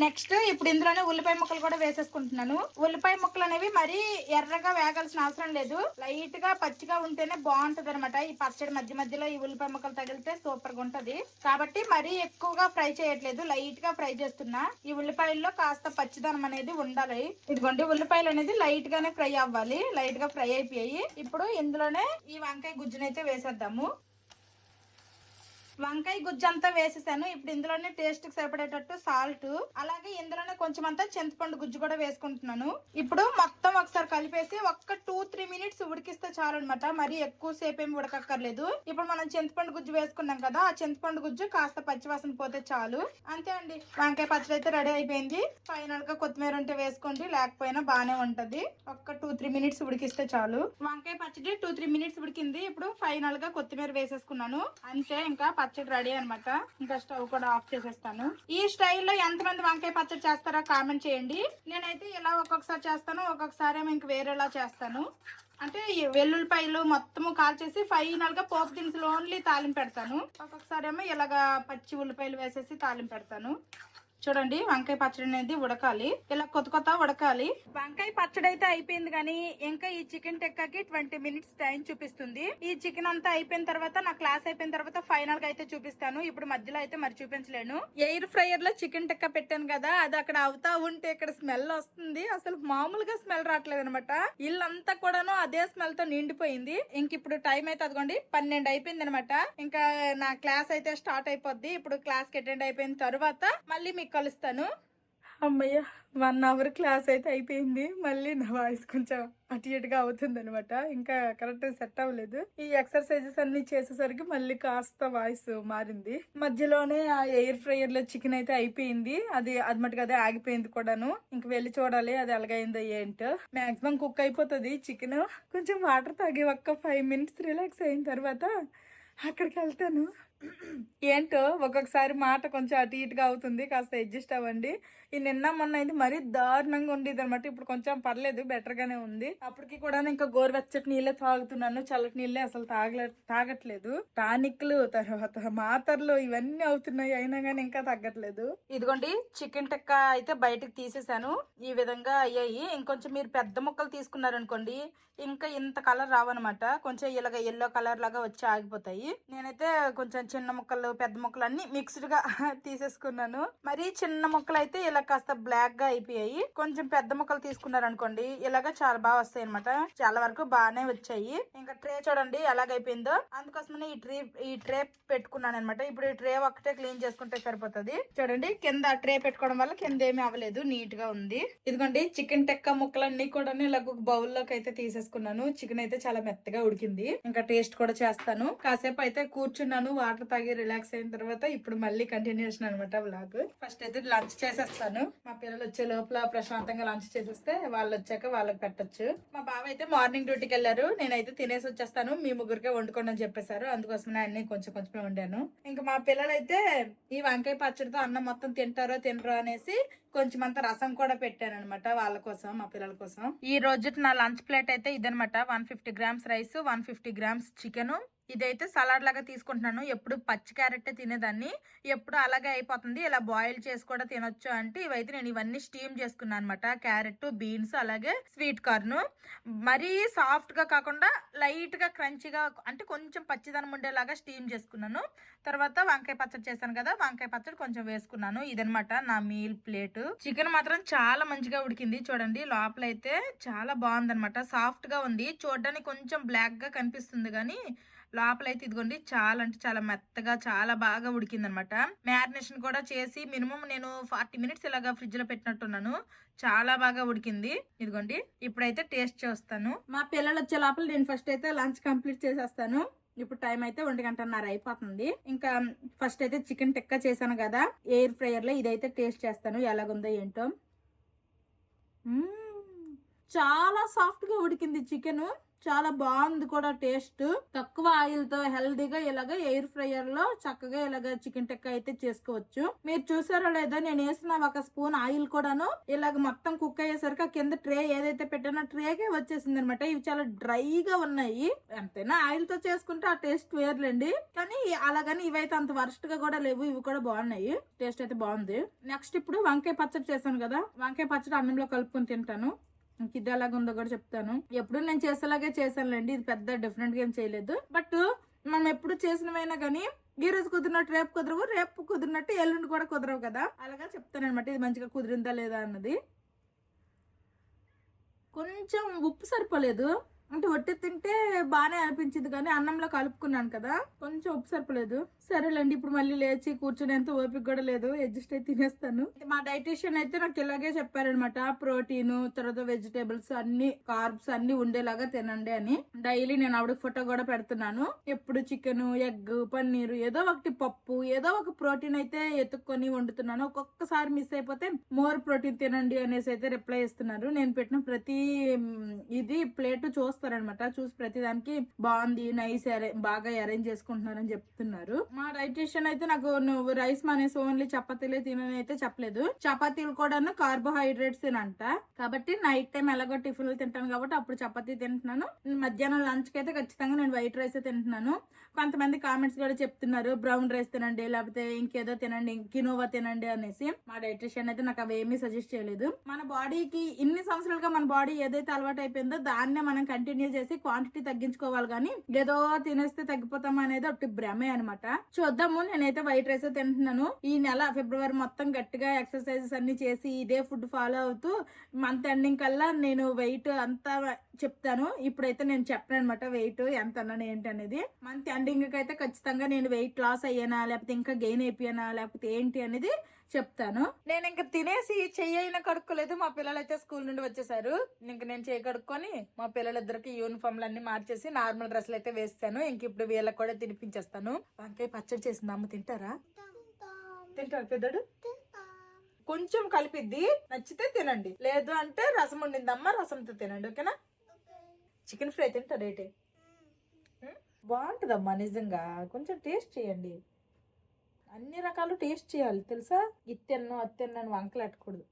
నెక్స్ట్ ఇప్పుడు ఇందులోనే ఉల్లిపాయ ముక్కలు కూడా వేసేసుకుంటున్నాను. ఉల్లిపాయ ముక్కలు అనేవి మరీ ఎర్రగా వేగాల్సిన అవసరం లేదు. లైట్ గా పచ్చిగా ఉంటేనే బాగుంటది అనమాట. ఈ పచ్చడి మధ్యలో ఈ ఉల్లిపాయ ముక్కలు తగిలితే సూపర్ గా ఉంటది. కాబట్టి మరీ ఎక్కువగా ఫ్రై చేయట్లేదు, లైట్ గా ఫ్రై చేస్తున్నా. ఈ ఉల్లిపాయల్లో కాస్త పచ్చిదనం అనేది ఉండాలి. ఇదిగోండి ఉల్లిపాయలు అనేది లైట్ గానే ఫ్రై అవ్వాలి. లైట్ గా ఫ్రై అయిపోయాయి. ఇప్పుడు ఇందులోనే ఈ వంకాయ గుజ్జునైతే వేసేద్దాము. వంకాయ గుజ్జు అంతా వేసేసాను. ఇప్పుడు ఇందులోనే టేస్ట్ కి సరిపడేటట్టు సాల్ట్, అలాగే ఇందులోనే కొంచెం అంతా చింతపండు గుజ్జు కూడా వేసుకుంటున్నాను. ఇప్పుడు మొత్తం ఒకసారి కలిపేసి ఒక్క 2-3 minutes ఉడికిస్తే చాలు అనమాట. మరి ఎక్కువ సేపు ఏమి ఉడకక్కర్లేదు. ఇప్పుడు మనం చింతపండు గుజ్జు వేసుకున్నాం కదా, ఆ చింతపండు గుజ్జు కాస్త పచ్చివాసన పోతే చాలు. అంతే అండి, వంకాయ పచ్చడి అయితే రెడీ అయిపోయింది. ఫైనల్ గా కొత్తిమీర ఉంటే వేసుకోండి, లేకపోయినా బానే ఉంటది. ఒక్క 2-3 minutes ఉడికిస్తే చాలు. వంకాయ పచ్చడి 2-3 minutes ఉడికింది. ఇప్పుడు ఫైనల్ గా కొత్తిమీర వేసేసుకున్నాను. అంతే, ఇంకా పచ్చడి రెడీ అనమాట. ఇంకా స్టవ్ కూడా ఆఫ్ చేసేస్తాను. ఈ స్టైల్లో ఎంతమంది వంకాయ పచ్చడి చేస్తారో కామెంట్ చేయండి. నేనైతే ఇలా ఒక్కొక్కసారి చేస్తాను, ఒక్కొక్కసారి ఏమో ఇంక వేరేలా చేస్తాను. అంటే ఈ వెల్లుల్లిపాయలు మొత్తము కాల్చేసి ఫైనల్ గా పోపు దినుసులు ఓన్లీ తాలింపు పెడతాను. ఒక్కొక్కసారి ఏమో ఇలాగా పచ్చి ఉల్లిపాయలు వేసేసి తాలింపు పెడతాను. చూడండి వంకాయ పచ్చడి అనేది ఉడకాలి, ఇలా కొత్త ఉడకాలి. వంకాయ పచ్చడి అయితే అయిపోయింది, కానీ ఇంకా ఈ చికెన్ టిక్కాకి 20 మినిట్స్ టైం చూపిస్తుంది. ఈ చికెన్ అంతా అయిపోయిన తర్వాత, నా క్లాస్ అయిపోయిన తర్వాత ఫైనల్ గా అయితే చూపిస్తాను. ఇప్పుడు మధ్యలో అయితే మరి చూపించలేను. ఎయిర్ ఫ్రైయర్ లో చికెన్ టిక్కా పెట్టాను కదా, అది అక్కడ అవుతా ఉంటే ఇక్కడ స్మెల్ వస్తుంది. అసలు మామూలుగా స్మెల్ రావట్లేదు అనమాట. ఇల్లంతా కూడాను అదే స్మెల్ తో నిండిపోయింది. ఇంక ఇప్పుడు టైం అయితే అదిగోండి 12 అయిపోయింది అనమాట. ఇంకా నా క్లాస్ అయితే స్టార్ట్ అయిపోద్ది. ఇప్పుడు క్లాస్ కి అటెండ్ అయిపోయిన తర్వాత మళ్ళీ మీకు కలుస్తాను. అమ్మయ్య, 1 అవర్ క్లాస్ అయితే అయిపోయింది. మళ్ళీ నా వాయిస్ కొంచెం అటు ఇటుగా అవుతుంది అనమాట. ఇంకా కరెక్ట్ సెట్ అవ్వలేదు. ఈ ఎక్సర్సైజెస్ అన్ని చేసేసరికి మళ్ళీ కాస్త వాయిస్ మారింది. మధ్యలోనే ఆ ఎయిర్ ఫ్రైయర్ లో చికెన్ అయితే అయిపోయింది. అది మటుకు అదే ఆగిపోయింది కూడాను. ఇంక వెళ్ళి చూడాలి అది ఎలాగైందో ఏంటో. మాక్సిమం కుక్ అయిపోతుంది చికెన్. కొంచెం వాటర్ తాగి ఒక్క 5 మినిట్స్ రిలాక్స్ అయిన తర్వాత అక్కడికి వెళ్తాను. ఏంటో ఒక్కొక్కసారి మాట కొంచెం అటు ఇటుగా అవుతుంది, కాస్త అడ్జస్ట్ అవ్వండి. ఈ నిన్న మొన్న అయితే మరీ దారుణంగా ఉండేది అనమాట. ఇప్పుడు కొంచెం పర్లేదు, బెటర్ గానే ఉంది. అప్పటికి కూడా ఇంకా గోరువెచ్చటి నీళ్ళే తాగుతున్నాను, చల్లటి నీళ్ళే అసలు తాగట్లేదు. టానిక్లు తర్వాత మాతర్లు ఇవన్నీ అవుతున్నాయి, అయినా కానీ ఇంకా తగ్గట్లేదు. ఇదిగోండి చికెన్ టిక్కా అయితే బయటకు తీసేసాను. ఈ విధంగా అయ్యాయి. ఇంకొంచెం మీరు పెద్ద ముక్కలు తీసుకున్నారనుకోండి ఇంకా ఇంత కలర్ రావన్నమాట. కొంచెం ఇలాగ ఎల్లో కలర్ లాగా వచ్చి ఆగిపోతాయి. నేనైతే కొంచెం చిన్న ముక్కలు పెద్ద ముక్కలు అన్ని మిక్స్డ్ గా తీసేసుకున్నాను. మరి చిన్న ముక్కలు అయితే ఇలా కాస్త బ్లాక్ గా అయిపోయాయి. కొంచెం పెద్ద ముక్కలు తీసుకున్నారనుకోండి ఇలాగ చాలా బాగా వస్తాయి అనమాట. చాలా వరకు బాగానే వచ్చాయి. ఇంకా ట్రే చూడండి ఎలాగైపోయిందో. అందుకోసమనే ఈ ట్రే పెట్టుకున్నాను అనమాట. ఇప్పుడు ఈ ట్రే ఒక్కటే క్లీన్ చేసుకుంటే సరిపోతుంది. చూడండి కింద ట్రే పెట్టుకోవడం వల్ల కింద ఏమీ అవ్వలేదు, నీట్ గా ఉంది. ఇదిగోండి చికెన్ టిక్కా ముక్కలన్నీ కూడా ఇలా ఒక బౌల్లోకి అయితే తీసేసుకున్నాను. చికెన్ అయితే చాలా మెత్తగా ఉడికింది. ఇంకా టేస్ట్ కూడా చేస్తాను. కాసేపు అయితే కూర్చున్నాను, వాటర్ తాగి రిలాక్స్ అయిన తర్వాత ఇప్పుడు మళ్ళీ కంటిన్యూషన్ అనమాట వ్లాగ్. ఫస్ట్ అయితే లంచ్ చేసేస్తాను. మా పిల్లలు వచ్చే లోపల ప్రశాంతంగా లంచ్ చేసేస్తే వాళ్ళు వచ్చాక వాళ్ళకి పెట్టచ్చు. మా బావ అయితే మార్నింగ్ డ్యూటీకి వెళ్ళారు. నేనైతే తినేసి వచ్చేస్తాను, మీ ముగ్గురికే వండుకోండి అని చెప్పేశారు. అందుకోసమే అన్ని కొంచెం కొంచెమే వండాను. ఇంకా మా పిల్లలు అయితే ఈ వంకాయ పచ్చడితో అన్నం మొత్తం తినరో అనేసి కొంచెం అంత రసం కూడా పెట్టాను అనమాట వాళ్ళ కోసం, మా పిల్లల కోసం. ఈ రోజు నా లంచ్ ప్లేట్ అయితే ఇదనమాట. 150 గ్రామ్స్ రైస్, 150 గ్రామ్స్ చికెన్. ఇదైతే సలాడ్ లాగా తీసుకుంటున్నాను. ఎప్పుడు పచ్చి క్యారెట్ తినేదాన్ని, ఎప్పుడు అలాగే అయిపోతుంది. ఇలా బాయిల్ చేసి కూడా తినొచ్చు అంటే ఇవైతే నేను ఇవన్నీ స్టీమ్ చేసుకున్నాను అనమాట. క్యారెట్, బీన్స్, అలాగే స్వీట్ కార్న్. మరీ సాఫ్ట్ గా కాకుండా లైట్ గా క్రంచీగా, అంటే కొంచెం పచ్చిదనం ఉండేలాగా స్టీమ్ చేసుకున్నాను. తర్వాత వంకాయ పచ్చడి చేశాను కదా, వంకాయ పచ్చడి కొంచెం వేసుకున్నాను. ఇదనమాట నా మీల్ ప్లేట్. చికెన్ మాత్రం చాలా మంచిగా ఉడికింది. చూడండి లోపల అయితే చాలా బాగుందనమాట. సాఫ్ట్ గా ఉంది. చూడడానికి కొంచెం బ్లాక్ గా కనిపిస్తుంది కానీ లోపలైతే ఇదిగోండి చాలా అంటే చాలా మెత్తగా చాలా బాగా ఉడికింది అనమాట. మ్యారినేషన్ కూడా చేసి మినిమం నేను 40 మినిట్స్ ఇలాగా ఫ్రిడ్జ్ లో పెట్టినట్టున్నాను. చాలా బాగా ఉడికింది. ఇదిగోండి ఇప్పుడైతే టేస్ట్ చేస్తాను. మా పిల్లలు వచ్చే లోపల నేను ఫస్ట్ అయితే లంచ్ కంప్లీట్ చేసేస్తాను. ఇప్పుడు టైం అయితే 1:30 అయిపోతుంది. ఇంకా ఫస్ట్ అయితే చికెన్ టిక్కా చేశాను కదా ఎయిర్ ఫ్రైయర్ లో, ఇదైతే టేస్ట్ చేస్తాను ఎలాగుందో ఏంటో. చాలా సాఫ్ట్ గా ఉడికింది చికెన్, చాలా బాగుంది కూడా టేస్ట్. తక్కువ ఆయిల్ తో హెల్దీగా ఇలాగ ఎయిర్ ఫ్రైయర్ లో చక్కగా ఇలాగ చికెన్ టిక్కా అయితే చేసుకోవచ్చు. మీరు చూసారో లేదో నేను వేసిన 1 స్పూన్ ఆయిల్ కూడాను ఇలాగ మొత్తం కుక్ అయ్యేసరికి కింద ట్రే ఏదైతే పెట్టానో ట్రేకే వచ్చేసింది అనమాట. ఇవి చాలా డ్రైగా ఉన్నాయి. ఎంతైనా ఆయిల్ తో చేసుకుంటే ఆ టేస్ట్ వేర్లేండి, కానీ అలాగని ఇవైతే అంత వర్స్ట్ గా కూడా లేవు. ఇవి కూడా బాగున్నాయి, టేస్ట్ అయితే బాగుంది. నెక్స్ట్ ఇప్పుడు వంకాయ పచ్చడి చేశాను కదా, వంకాయ పచ్చడి అన్నంలో కలుపుకొని తింటాను. ఇది ఎలాగుందో కూడా చెప్తాను. ఎప్పుడు నేను చేసేలాగే చేశానులేండి, ఇది పెద్ద డిఫరెంట్ గా ఏం చేయలేదు. బట్ మనం ఎప్పుడు చేసినవైనా కానీ ఈ రోజు కుదిరినట్టు రేపు కుదరవు, రేపు కుదిరినట్టు ఎల్లుండి కూడా కుదరవు కదా, అలాగా చెప్తాను అనమాట. ఇది మంచిగా కుదిరిందా లేదా అన్నది. కొంచెం ఉప్పు సరిపోలేదు, అంటే వట్టి తింటే బానే అనిపించింది కానీ అన్నంలో కలుపుకున్నాను కదా కొంచెం ఉప్పు సరిపోలేదు. సరేలేండి ఇప్పుడు మళ్ళీ లేచి కూర్చునేంత ఓపిక కూడా లేదు, అడ్జస్ట్ అయితే తినేస్తాను. మా డైటీషియన్ అయితే నాకు ఇలాగే చెప్పారనమాట, ప్రోటీన్ తర్వాత వెజిటేబుల్స్ అన్ని కార్బ్స్ అన్ని ఉండేలాగా తినండి అని. డైలీ నేను ఆవిడ ఫోటో కూడా పెడుతున్నాను. ఎప్పుడు చికెన్, ఎగ్, పన్నీరు, ఏదో ఒకటి పప్పు, ఏదో ఒక ప్రోటీన్ అయితే ఎత్తుక్కొని వండుతున్నాను. ఒక్కొక్కసారి మిస్ అయిపోతే మోర్ ప్రోటీన్ తినండి అనేసి అయితే రిప్లై ఇస్తున్నారు. నేను పెట్టిన ప్రతి ఇది ప్లేట్ చూస్తాను చూస్తారనమాట. చూసి ప్రతిదానికి బాగుంది, నైస్, బాగా అరేంజ్ చేసుకుంటున్నారని చెప్తున్నారు. మా డైటీషియన్ అయితే నాకు నువ్వు రైస్ మానేసి ఓన్లీ చపాతీలే తినని అయితే చెప్పలేదు. చపాతీలు కూడా కార్బోహైడ్రేట్స్ తినంట. కాబట్టి నైట్ టైం ఎలాగో టిఫిన్లు తింటాను కాబట్టి అప్పుడు చపాతీ తింటున్నాను. మధ్యాహ్నం లంచ్ కి అయితే ఖచ్చితంగా నేను వైట్ రైస్ తింటున్నాను. కొంతమంది కామెంట్స్ కూడా చెప్తున్నారు బ్రౌన్ రైస్ తినండి, లేకపోతే ఇంకేదో తినండి, కినోవా తినండి అనేసి. మా డైటీషియన్ అయితే నాకు అవేమీ సజెస్ట్ చేయలేదు. మన బాడీకి ఇన్ని సంవత్సరాలుగా మన బాడీ ఏదైతే అలవాటు అయిపోయిందో దాన్నే మనం కంటిన్యూ చేసి క్వాంటిటీ తగ్గించుకోవాలి, కానీ ఏదో తినేస్తే తగ్గిపోతాం అనేది ఒకటి భ్రమే అనమాట. చూద్దాము. నేనైతే వైట్ రైస్ తింటున్నాను. ఈ నెల ఫిబ్రవరి మొత్తం గట్టిగా ఎక్సర్సైజెస్ అన్ని చేసి ఇదే ఫుడ్ ఫాలో అవుతూ మంత్ ఎండింగ్ కల్లా నేను వెయిట్ అంతా చెప్తాను. ఇప్పుడైతే నేను చెప్పను అనమాట వెయిట్ ఎంత అన్నాను ఏంటి అనేది. మంత్ ఎండింగ్ కి అయితే ఖచ్చితంగా నేను వెయిట్ లాస్ అయ్యానా, లేకపోతే ఇంకా గెయిన్ అయిపోయానా, లేకపోతే ఏంటి అనేది చెప్తాను. నేను ఇంకా తినేసి చెయ్యిన కడుక్కోలేదు. మా పిల్లలు అయితే స్కూల్ నుండి వచ్చేసారు. ఇంక నేను చేయి కడుక్కొని మా పిల్లలిద్దరికి యూనిఫామ్లు అన్ని మార్చేసి నార్మల్ డ్రెస్సులు అయితే వేస్తాను. ఇంక ఇప్పుడు వీళ్ళకి కూడా తినిపించేస్తాను. వంకాయ పచ్చడి చేసింది అమ్మ. తింటారా? తింటారు పెద్దడు? కొంచెం కలిపిద్ది, నచ్చితే తినండి, లేదు అంటే రసం ఉండిందమ్మా, రసంతో తినండి. ఓకేనా? చికెన్ ఫ్రై తింటారు ఏంటి? బాగుంటుందమ్మా నిజంగా. కొంచెం టేస్ట్ చేయండి. అన్ని రకాలు టేస్ట్ చేయాలి తెలుసా. ఇత్తెన్ను అత్తెన్ను వంకలు అట్టకూడదు.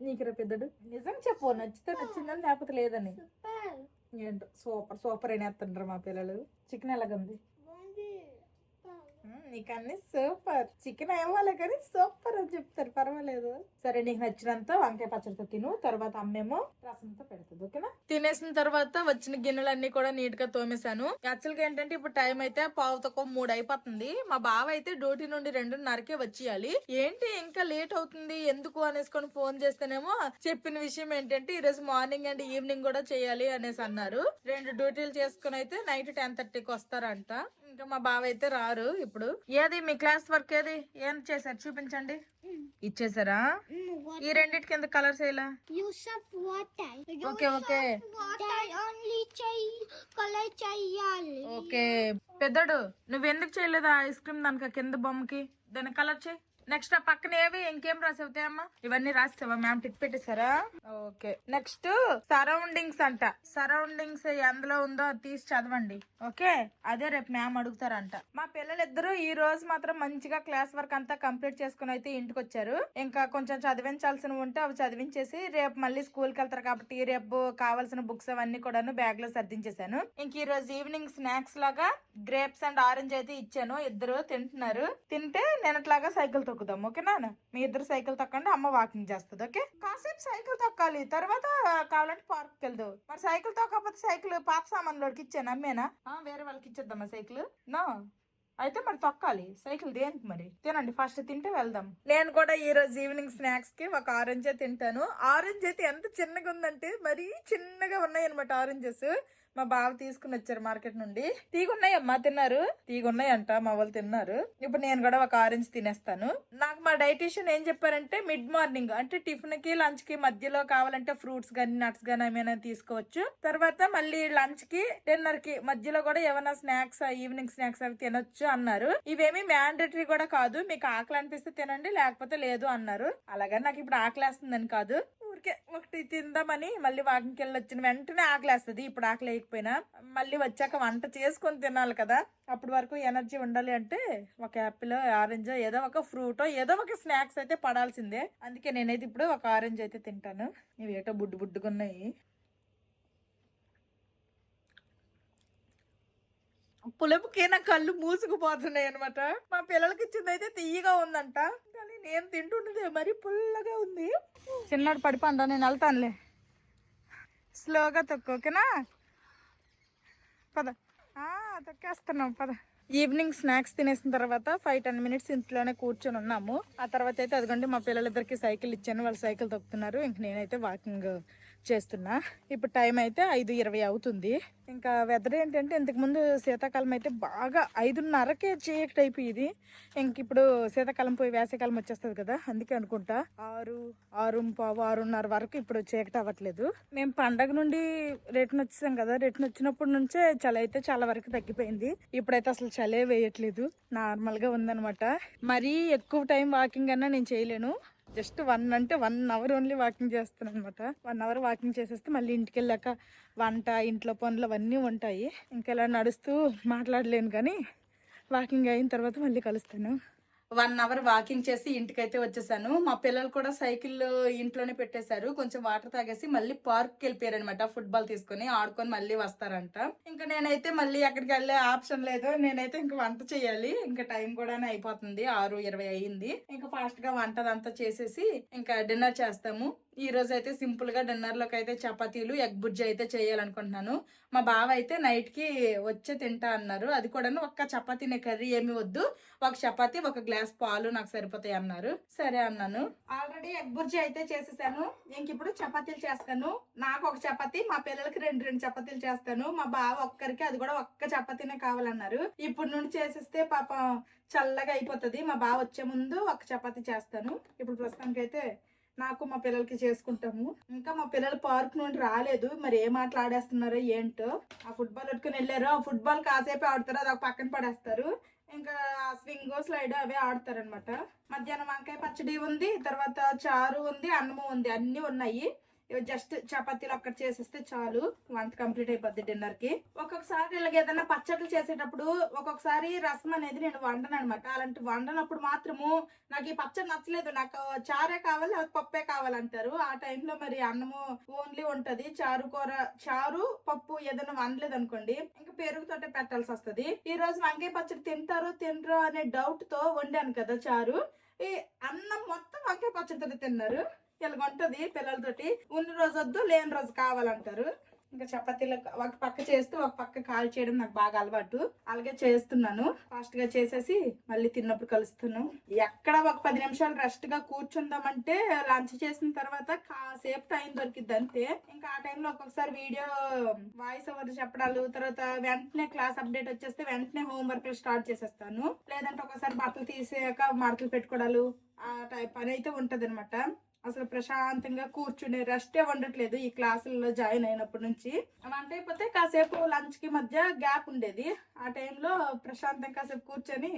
నీకురా పెద్దడు? నిజం చెప్పు, నచ్చితే నచ్చిందని లేకపోతే లేదని. ఏంటో సూపర్ సూపర్ అని వేస్తుంటారు మా పిల్లలు. చికెన్ ఎలాగుంది? నీకు అన్ని సూపర్. చికెన్ ఏమోలే కానీ సూపర్ అని చెప్తారు, పర్వాలేదు. సరే, నీకు నచ్చినంత వంకాయ పచ్చడితో తిను, తర్వాత అమ్మేమో రసంతో పెడుతుంది. ఓకేనా? తినేసిన తర్వాత వచ్చిన గిన్నెలన్నీ కూడా నీట్ గా తోమేశాను. యాక్చువల్ గా ఏంటంటే ఇప్పుడు టైం అయితే 2:15 అయిపోతుంది. మా బావ అయితే డ్యూటీ నుండి 2:30కే వచ్చేయాలి. ఏంటి ఇంకా లేట్ అవుతుంది ఎందుకు అనేసుకొని ఫోన్ చేస్తేనేమో చెప్పిన విషయం ఏంటంటే ఈ రోజు మార్నింగ్ అండ్ ఈవినింగ్ కూడా చేయాలి అనేసి అన్నారు. 2 డ్యూటీలు చేసుకుని అయితే నైట్ 10:30కి వస్తారంట. ఇంకా మా బావ అయితే రారు ఇప్పుడు. ఏది మీ క్లాస్ వర్క్ ఏది ఏం చేశారు చూపించండి. ఇచ్చేసారా? ఈ రెండింటికి ఎందుకు కలర్స్ వేయాలా? Okay okay okay. పెద్దడు నువ్వెందుకు చేయలేదా ఐస్ క్రీమ్ దానికి కింద బొమ్మకి? దాన్ని కలర్ చేయి. నెక్స్ట్ ఆ పక్కన ఏవి ఇంకేం రాసేవుతాయమ్మా? ఇవన్నీ రాస్తావా? మ్యామ్ టిక్ పెట్టేశారా? ఓకే. నెక్స్ట్ సరౌండింగ్స్ అంట. సరౌండింగ్స్ ఎందులో ఉందో అది తీసి చదవండి. ఓకే, అదే రేపు మ్యామ్ అడుగుతారంట. మా పిల్లలిద్దరూ ఈ రోజు మాత్రం మంచిగా క్లాస్ వర్క్ అంతా కంప్లీట్ చేసుకుని అయితే ఇంటికి వచ్చారు. ఇంకా కొంచెం చదివించాల్సినవి ఉంటే అవి చదివించేసి రేపు మళ్ళీ స్కూల్ కి వెళ్తారు కాబట్టి రేపు కావాల్సిన బుక్స్ అవన్నీ కూడా బ్యాగ్ లో సర్దించేశాను. ఇంక ఈ రోజు ఈవినింగ్ స్నాక్స్ లాగా గ్రేప్స్ అండ్ ఆరెంజ్ అయితే ఇచ్చాను. ఇద్దరు తింటున్నారు. తింటే నేనట్లాగా సైకిల్ తొక్కుదాం. ఓకేనా? మీ ఇద్దరు సైకిల్ తొక్కండి, అమ్మ వాకింగ్ చేస్తుంది. ఓకే, కాసేపు సైకిల్ తొక్కాలి, తర్వాత కావాలంటే పార్క్ కి వెళ్దాం. మరి సైకిల్ తొక్కకపోతే సైకిల్ పాత సామాన్లోకి ఇచ్చాను, అమ్మేనా? వేరే వాళ్ళకి ఇచ్చేద్దామా సైకిల్? నో, అయితే మరి తొక్కాలి సైకిల్ దేనికి? మరి తినండి, ఫస్ట్ తింటే వెళ్దాం. నేను కూడా ఈ రోజు ఈవినింగ్ స్నాక్స్ కి ఒక ఆరెంజ్ తింటాను. ఆరెంజ్ అయితే ఎంత చిన్నగా ఉందంటే మరీ చిన్నగా ఉన్నాయి అనమాట ఆరెంజెస్. మా బావ తీసుకుని వచ్చారు మార్కెట్ నుండి. తీగున్నాయి అమ్మా, తిన్నారు. తీగున్నాయి అంట, మా వాళ్ళు తిన్నారు. ఇప్పుడు నేను కూడా ఒక ఆరెంజ్ తినేస్తాను. నాకు మా డైటీషియన్ ఏం చెప్పారంటే మిడ్ మార్నింగ్ అంటే టిఫిన్ కి లంచ్ కి మధ్యలో కావాలంటే ఫ్రూట్స్ గానీ నట్స్ గానీ ఏమైనా తీసుకోవచ్చు. తర్వాత మళ్ళీ లంచ్ కి డిన్నర్ కి మధ్యలో కూడా ఏమైనా స్నాక్స్ ఈవినింగ్ స్నాక్స్ అవి తినొచ్చు అన్నారు. ఇవేమి మ్యాండేటరీ కూడా కాదు, మీకు ఆకలి అనిపిస్తే తినండి లేకపోతే లేదు అన్నారు. అలాగని నాకు ఇప్పుడు ఆకలి వేస్తుందని కాదు, ఊరికే ఒకటి తిందామని. మళ్ళీ వాకింగ్కి వెళ్ళి వచ్చిన వెంటనే ఆకలేస్తుంది. ఇప్పుడు ఆకలి వేయకపోయినా మళ్ళీ వచ్చాక వంట చేసుకొని తినాలి కదా, అప్పటి వరకు ఎనర్జీ ఉండాలి అంటే ఒక యాపిల్ ఆరెంజ్ ఏదో ఒక ఫ్రూట్ ఏదో ఒక స్నాక్స్ అయితే పడాల్సిందే. అందుకే నేనైతే ఇప్పుడు ఒక ఆరెంజ్ అయితే తింటాను. ఇవి ఏటో బుడ్డు బుడ్డుగా ఉన్నాయి. పులుపుకి నా కళ్ళు మూసుకుపోతున్నాయి అనమాట. మా పిల్లలకి ఇచ్చింది అయితే తీయగా ఉందంట, కానీ నేను తింటుండేది మరి పుల్లగా ఉంది. చిన్నాడు పడిపోండా, నేను వెళ్తానులే. స్లోగా తొక్కు. ఓకేనా? పద, తొక్కేస్తున్నాం పద. ఈవినింగ్ స్నాక్స్ తినేసిన తర్వాత 5-10 మినిట్స్ ఇంట్లోనే కూర్చొని ఉన్నాము. ఆ తర్వాత అయితే అదిగోండి మా పిల్లలిద్దరికి సైకిల్ ఇచ్చాను, వాళ్ళు సైకిల్ తొక్కుతున్నారు. ఇంక నేనైతే వాకింగ్ చేస్తున్నా. ఇప్పుడు టైం అయితే 5:20 అవుతుంది. ఇంకా వెదర్ ఏంటంటే ఇంతకు ముందు శీతాకాలం అయితే బాగా 5:30కే చీకటి అయిపోయింది. ఇంక ఇప్పుడు శీతాకాలం పోయి వేసవికాలం వచ్చేస్తుంది కదా, అందుకే అనుకుంటా 6:30 వరకు ఇప్పుడు చీకటి అవ్వట్లేదు. మేము పండగ నుండి రిటర్న్ వచ్చేసాం కదా, రిటర్న్ వచ్చినప్పటి నుంచే చలి అయితే చాలా వరకు తగ్గిపోయింది. ఇప్పుడైతే అసలు చలే వేయట్లేదు, నార్మల్ గా ఉందనమాట. మరీ ఎక్కువ టైం వాకింగ్ అన్నా నేను చేయలేను. జస్ట్ 1 ఓన్లీ వాకింగ్ చేస్తాను అనమాట. 1 అవర్ వాకింగ్ చేసేస్తే మళ్ళీ ఇంటికి వెళ్ళాక వంట ఇంట్లో పనులు అవన్నీ ఉంటాయి. ఇంకా ఇలా నడుస్తూ మాట్లాడలేను, కానీ వాకింగ్ అయిన తర్వాత మళ్ళీ కలుస్తాను. 1 అవర్ వాకింగ్ చేసి ఇంటికైతే వచ్చేసాను. మా పిల్లలు కూడా సైకిల్ ఇంట్లోనే పెట్టేశారు. కొంచెం వాటర్ తాగేసి మళ్ళీ పార్క్కి వెళ్ళిపోయారు అనమాట. ఫుట్బాల్ తీసుకొని ఆడుకొని మళ్ళీ వస్తారంట. ఇంకా నేనైతే మళ్ళీ అక్కడికి వెళ్ళే ఆప్షన్ లేదు. నేనైతే ఇంకా వంట చేయాలి. ఇంకా టైం కూడా అయిపోతుంది, 6:20 అయ్యింది. ఇంకా ఫాస్ట్ గా వంట అంతా చేసేసి ఇంకా డిన్నర్ చేస్తాము. ఈ రోజు అయితే సింపుల్ గా డిన్నర్ లోకి అయితే చపాతీలు ఎగ్ బుజ్జి అయితే చేయాలనుకుంటున్నాను. మా బావ అయితే నైట్ కి వచ్చే తింటా అన్నారు. అది కూడా ఒక్క చపాతీనే, కర్రీ ఏమి వద్దు, ఒక చపాతీ ఒక గ్లాస్ పాలు నాకు సరిపోతాయి అన్నారు. సరే అన్నాను. ఆల్రెడీ ఎగ్ బుర్జీ అయితే చేసేసాను. ఇంక ఇప్పుడు చపాతీలు చేస్తాను. నాకు ఒక చపాతీ, మా పిల్లలకి 2 చపాతీలు చేస్తాను. మా బావ ఒక్కరికి, అది కూడా ఒక్క చపాతీనే కావాలన్నారు. ఇప్పుడు నుండి చేసేస్తే పాపం చల్లగా అయిపోతుంది. మా బావ వచ్చే ముందు ఒక చపాతీ చేస్తాను. ఇప్పుడు ప్రస్తుతానికి అయితే నాకు మా పిల్లలకి చేసుకుంటాము. ఇంకా మా పిల్లలు పార్క్ నుండి రాలేదు, మరి ఏం మాట్లాడేస్తున్నారో ఏంటో. ఆ ఫుట్బాల్ పెట్టుకుని వెళ్ళారు. ఆ ఫుట్బాల్ కాసేపు ఆడతారు, అది ఒక పక్కన పడేస్తారు. ఇంకా స్వింగ్ స్లైడ్ అవే ఆడతారనమాట. మధ్యాహ్నం వంకాయ పచ్చడి ఉంది, తర్వాత చారు ఉంది, అన్నము ఉంది, అన్ని ఉన్నాయి. జస్ట్ చపాతీలు అక్కడ చేసేస్తే చాలు, వంట కంప్లీట్ అయిపోద్ది డిన్నర్ కి. ఒక్కొక్కసారి ఇలాగ ఏదైనా పచ్చట్లు చేసేటప్పుడు ఒక్కొక్కసారి రసం అనేది నేను వండను అనమాట. అలాంటి వండనప్పుడు మాత్రము నాకు ఈ పచ్చడి నచ్చలేదు, నాకు చారే కావాలి, అది పప్పే కావాలంటారు. ఆ టైంలో మరి అన్నము ఓన్లీ ఉంటది, చారు పప్పు ఏదైనా వండలేదు అనుకోండి, ఇంకా పెరుగుతోటే పెట్టాల్సి వస్తుంది. ఈ రోజు వంకాయ పచ్చడి తినరు అనే డౌట్ తో వండాను కదా చారు. ఈ అన్నం మొత్తం వంకాయ పచ్చడితో తిన్నారు. ఇలాగుంటది పిల్లలతోటి. ఉన్న రోజు వద్దు, లేని రోజు కావాలంటారు. ఇంకా చపాతీలు ఒక పక్క చేస్తూ ఒక పక్క కాల్ చేయడం నాకు బాగా అలవాటు. అలాగే చేస్తున్నాను. ఫాస్ట్ గా చేసేసి మళ్ళీ తిన్నప్పుడు కలుస్తున్నాం. ఎక్కడ ఒక 10 నిమిషాలు రెస్ట్ గా కూర్చుందామంటే లంచ్ చేసిన తర్వాత కాసేపు టైం దొరికిద్ది అంతే. ఇంకా ఆ టైంలో ఒక్కొక్కసారి వీడియో వాయిస్ ఓవర్ చెప్పడాలు, తర్వాత వెంటనే క్లాస్ అప్డేట్ వచ్చేస్తే వెంటనే హోంవర్క్ స్టార్ట్ చేసేస్తాను. లేదంటే ఒకసారి బట్టలు తీసాక మడతలు పెట్టుకోవడాలు, ఆ పని అయితే ఉంటది అనమాట. అసలు ప్రశాంతంగా కూర్చునే రెస్టే ఉండట్లేదు ఈ క్లాసుల్లో జాయిన్ అయినప్పటి నుంచి. వంట అయిపోతే కాసేపు లంచ్ కి మధ్య గ్యాప్ ఉండేది. ఆ టైంలో ప్రశాంతంగా కాసేపు కూర్చొని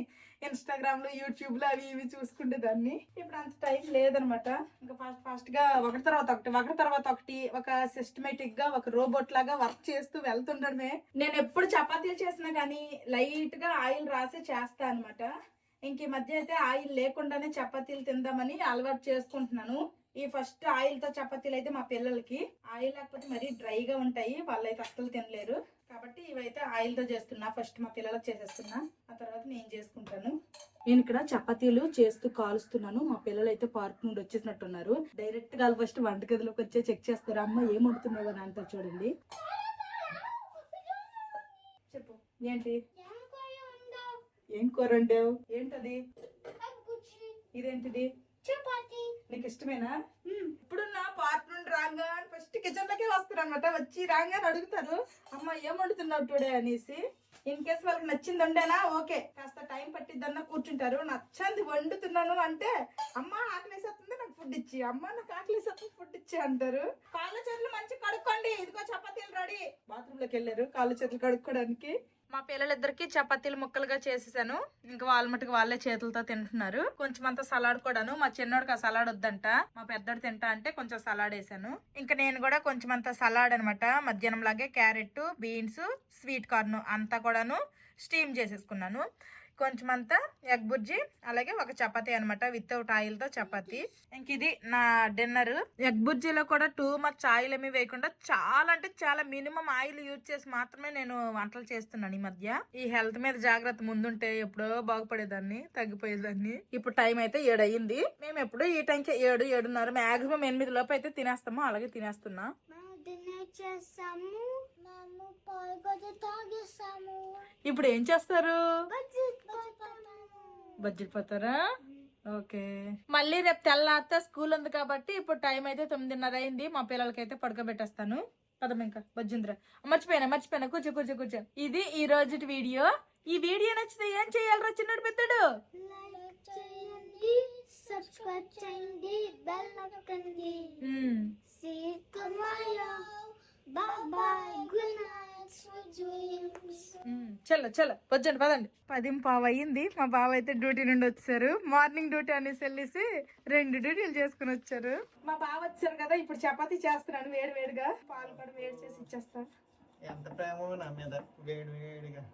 ఇన్స్టాగ్రామ్ లో, యూట్యూబ్ లో అవి ఇవి చూసుకునేదాన్ని. ఇప్పుడు అంత టైం లేదనమాట. ఇంకా ఫాస్ట్ గా ఒకటి తర్వాత ఒకటి ఒక సిస్టమేటిక్ గా ఒక రోబోట్ లాగా వర్క్ చేస్తూ వెళ్తుండడమే. నేను ఎప్పుడు చపాతీలు చేసినా కానీ లైట్ గా ఆయిల్ రాసి చేస్తా అనమాట. ఇంక ఈ మధ్య అయితే ఆయిల్ లేకుండానే చపాతీలు తిందామని అలవాటు చేసుకుంటున్నాను. ఈ ఫస్ట్ ఆయిల్ తో చపాతీలు అయితే మా పిల్లలకి, ఆయిల్ లేకపోతే మరీ డ్రైగా ఉంటాయి, వాళ్ళైతే అస్సలు తినలేరు. కాబట్టి ఇవైతే ఆయిల్ తో చేస్తున్నా. ఫస్ట్ మా పిల్లలకు చేసేస్తున్నా, ఆ తర్వాత నేను చేసుకుంటాను. నేను ఇక్కడ చపాతీలు చేస్తూ కాలుస్తున్నాను. మా పిల్లలు అయితే పార్క్ నుండి వచ్చేసినట్టున్నారు. డైరెక్ట్ గా ఫస్ట్ వంటగదిలోకి వచ్చే చెక్ చేస్తారు. అమ్మ ఏం వండుతున్నావు అని అంటారు. చూడండి, చెప్పు ఏంటి, ఏం కూర వండావు, ఏంటది, ఇదేంటిది, చపాతీ. నీకు ఇష్టమేనా? ఇప్పుడు నా పార్ట్ నుండి రాగా ఫస్ట్ కిచెన్ లోకే వస్తారు అనమాట. వచ్చి రాగా అడుగుతారు, అమ్మ ఏం వండుతున్నావు టుడే అనేసి. ఇన్ కేసు వాళ్ళకి నచ్చింది వండానా ఓకే, కాస్త టైం పట్టిద్దన్నా కూర్చుంటారు. నచ్చంది వండుతున్నాను అంటే, అమ్మ ఆకలేసేస్తుంది నాకు ఫుడ్ ఇచ్చి, అమ్మ నాకు ఆకలేసేస్తుంది ఫుడ్ ఇచ్చి అంటారు. కాళ్ళ చేతులు మంచి కడుక్కోండి, ఇదిగో చపాతీలు రెడీ. బాత్రూమ్ లోకి వెళ్ళారు కాళ్ళ చేతులు కడుక్కోవడానికి. మా పిల్లలిద్దరికి చపాతీలు ముక్కలుగా చేసేసాను. ఇంకా వాళ్ళ మటుకు వాళ్ళే చేతులతో తింటున్నారు. కొంచెం అంత సలాడ్ కూడాను. మా చిన్నోడికి ఆ సలాడ్ వద్దంట, మా పెద్దోడు తింటా అంటే కొంచెం సలాడ్ వేసాను. ఇంకా నేను కూడా కొంచెం అంత సలాడ్ అనమాట. మధ్యాహ్నం లాగే క్యారెట్, బీన్స్, స్వీట్ కార్న్ అంతా కూడాను స్టీమ్ చేసేసుకున్నాను. కొంచెం అంతా ఎగ్ బుర్జీ, అలాగే ఒక చపాతీ అనమాట, వితౌట్ ఆయిల్ తో చపాతీ. ఇంక ఇది నా డిన్నర్. ఎగ్ బుర్జీలో కూడా టూ మచ్ ఆయిల్ ఏమి వేయకుండా చాలా అంటే చాలా మినిమం ఆయిల్ యూజ్ చేసి మాత్రమే నేను వంటలు చేస్తున్నాను ఈ మధ్య. ఈ హెల్త్ మీద జాగ్రత్త ముందుంటే ఎప్పుడో బాగుపడేదాన్ని, తగ్గిపోయేదాన్ని. ఇప్పుడు టైం అయితే 7 అయ్యింది. మేము ఎప్పుడు ఈ టైంకి 7-7:30 మాక్సిమం 8 లోపు అయితే తినేస్తాము. అలాగే తినేస్తున్నా. ఇప్పుడు ఏం చేస్తారు, బడ్జెట్ పోతారా? ఓకే. మళ్ళీ రేపు తెల్లారితే స్కూల్ ఉంది కాబట్టి ఇప్పుడు టైం అయితే 9:30 అయింది. మా పిల్లలకైతే పడుకోబెట్టేస్తాను. పదం ఇంకా బజ్జింద్ర మర్చిపోయినా కూర్చో. ఇది ఈ రోజు వీడియో. ఈ వీడియో నచ్చితే ఏం చేయాలరా చిన్నడు పెద్దడు? సబ్స్క్రైబ్ చేయండి, బెల్ నొక్కండి. Bye bye. Good night. Sweet dreams. చల్ల వచ్చండి పదండి. 10:15 అయ్యింది. మా బావ అయితే డ్యూటీ నుండి వచ్చారు. మార్నింగ్ డ్యూటీ అనేసి వెళ్ళేసి 2 డ్యూటీలు చేసుకుని వచ్చారు. మా బావ వచ్చారు కదా, ఇప్పుడు చపాతీ చేస్తున్నాను వేడి వేడిగా. పాలు కూడా వేడి చేసి ఇచ్చేస్తా. ఎంత ప్రేమ నా మీద, వేడి వేడిగా.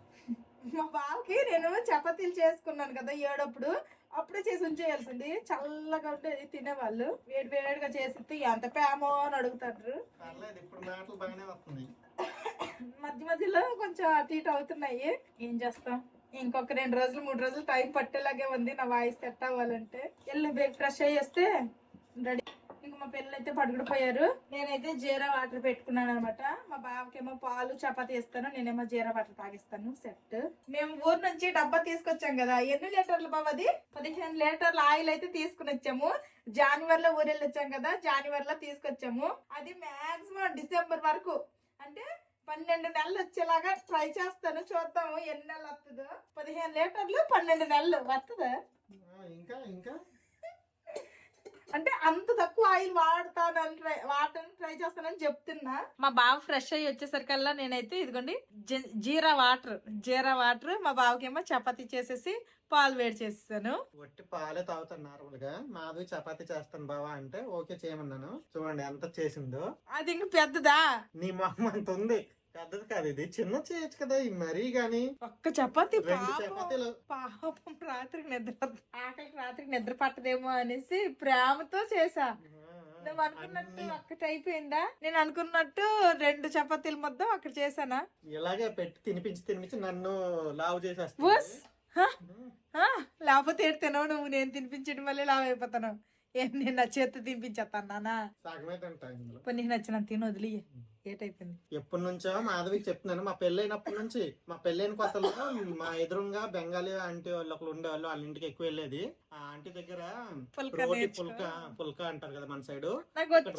మా బావకి నేను చపాతీలు చేసుకున్నాను కదా ఏడప్పుడు, అప్పుడే చేసి ఉంచేయాల్సింది. చల్లగా ఉంటే తినేవాళ్ళు. వేడి వేడిగా చేసి ఎంత ప్రేమో అని అడుగుతారు. పర్లేదు, ఇప్పుడు మాటలు బాగానే వస్తుంది. మధ్య మధ్యలో కొంచెం అటు ఇటు అవుతున్నాయి. ఏం చేస్తాం, ఇంకొక 2 రోజులు 3 రోజులు టైం పట్టేలాగే ఉంది నా వాయిస్ సెట్ అవ్వాలంటే. వెళ్ళి బ్రేక్ ఫ్రెష్ అయ్యేస్తే రెడీ. ఇంకా మా పిల్లలు అయితే పడుకుడిపోయారు. నేనైతే జీరా వాటర్ పెట్టుకున్నాను అనమాట. మా బావకేమో పాలు చపాతీ ఇస్తాను, నేనేమో జీరా వాటర్ తాగిస్తాను. సెట్. మేము ఊరు నుంచి డబ్బా తీసుకొచ్చాం కదా, ఎన్ని లీటర్లు బావ అది? 15 లీటర్ల ఆయిల్ అయితే తీసుకుని వచ్చాము. జనవరిలో ఊరెళ్ళి వచ్చాం కదా, జనవరిలో తీసుకొచ్చాము. అది మాక్సిమం డిసెంబర్ వరకు, అంటే 12 నెలలు వచ్చేలాగా ట్రై చేస్తాను. చూద్దాము ఎన్ని నెలలు వస్తుందో. 15 లీటర్లు 12 నెలలు వస్తుందా? ఇంకా ఇంకా అంటే అంత తక్కువ ఆయిల్ వాడటానికి ట్రై చేస్తానని చెప్తున్నా. మా బావ ఫ్రెష్ అయ్యి వచ్చేసరికల్లా నేనైతే ఇదిగోండి జీరా వాటర్ మా బావకేమో చపాతీ చేసేసి పాలు వేడి చేసేసాను. వట్టి పాలే తాగుతాను నార్మల్ గా. మాధవి చపాతీ చేస్తాను బావా అంటే ఓకే చేయమన్నాను. చూడండి ఎంత చేసిందో. అది ఇంక పెద్దదా? నీ మొహం అంత ఉంది. పెద్దది కాదు, ఇది చిన్న చేయొచ్చు కదా. మరీ గాని ఒక్క చపాతీ. 2 చపాతీలు. పాపం ఆకలికి రాత్రికి నిద్ర పట్టదేమో అనేసి ప్రేమతో చేసా. నువ్వు అనుకున్నట్టు ఒక్కటి అయిపోయిందా? నేను అనుకున్నట్టు 2 చపాతీల మొత్తం అక్కడ చేశానా? ఇలాగే పెట్టి తినిపించి నన్ను లావు చేసేస్తా. లేకపోతే ఏడు తినవు నువ్వు. నేను తినిపించడం వల్లే లావు అయిపోతాను. నేను నా చేత తినిపించేస్తాను నానా. సగమే తింటా ఇందులో. నీకు నచ్చిన తిను, వదిలి. ఏటైపోయింది ఎప్పటి నుంచో మాధవికి చెప్తున్నాను. మా పెళ్ళైనప్పటి నుంచి. మా పెళ్ళైన కొత్తలో మా ఎదురుగా బెంగాలీ ఆంటీ వాళ్ళు ఒకళ్ళు ఉండేవాళ్ళు. వాళ్ళ ఇంటికి ఎక్కువ వెళ్ళేది. ఆ ఆంటీ దగ్గర రోటీ పుల్కా అంటారు కదా మన సైడ్,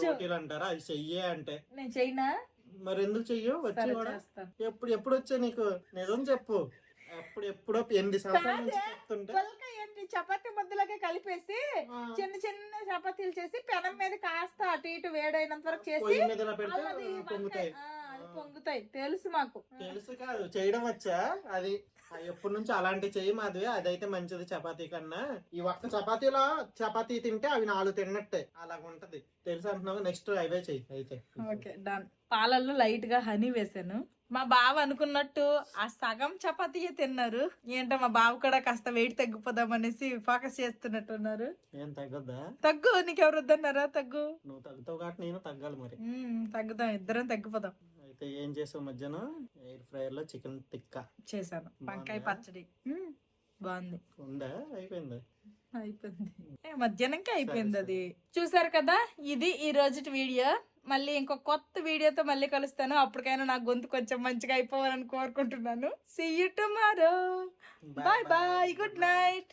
రోటీలు అంటారు. అది చెయ్యే అంటే నేను చెయ్యనా? మరి ఎందుకు చెయ్యు? వచ్చి కూడా ఎప్పుడు వచ్చా నీకు? నిజం చెప్పు. ఎప్పుడో 8 సంవత్సరాల నుంచి చెప్తుంటే చపాతీ ముద్దలాగే కలిపేసి చిన్న చిన్న చపాతీలు చేసి పెనం మీద కాస్త అటు ఇటు వేడైనంత వరకు చేసి పొంగుతాయి. తెలుసు మాకు. తెలుసు కాదు, చేయడం వచ్చా. అది ఎప్పటి నుంచి అలాంటి చెయ్యి మాధవి. అదైతే మంచిది చపాతీ కన్నా. ఈ ఒక్క చపాతీ తింటే అవి 4 తిన్నట్టే అలాగుంటది. తెలుసు అంటున్నావు. నెక్స్ట్ అవే చెయ్యి అయితే. Okay done. పాలల్లో లైట్ గా హనీ వేసాను. మా బావ అనుకున్నట్టు ఆ సగం చపాతీయే తిన్నారు. ఏంటో మా బావ కూడా కాస్త వెయిట్ తగ్గిపోదామనేసి ఫోకస్ చేస్తున్నట్టున్నారు. ఏం తగ్గద్దా? తగ్గు. నీకెవరు వద్దన్నారా? తగ్గు. నువ్వు తగ్గుతావు కాబట్టి నేను తగ్గాలి మరి. తగ్గుదాం, ఇద్దరం తగ్గిపోదాం. అయితే ఏం చేసావు మధ్యాహ్నం? ఎయిర్ ఫ్రైయర్ లో చికెన్ టిక్కా చేశాను. వంకాయ పచ్చడి బాగుంది. ఉందా? అయిపోయింది. మధ్యాహ్నంకి అయిపోయింది అది. చూసారు కదా, ఇది ఈ రోజు వీడియో. మళ్ళీ ఇంకో కొత్త వీడియోతో మళ్ళీ కలుస్తాను. అప్పటికైనా నా గొంతు కొంచెం మంచిగా అయిపోవాలని కోరుకుంటున్నాను. See you tomorrow. Bye bye. Good night.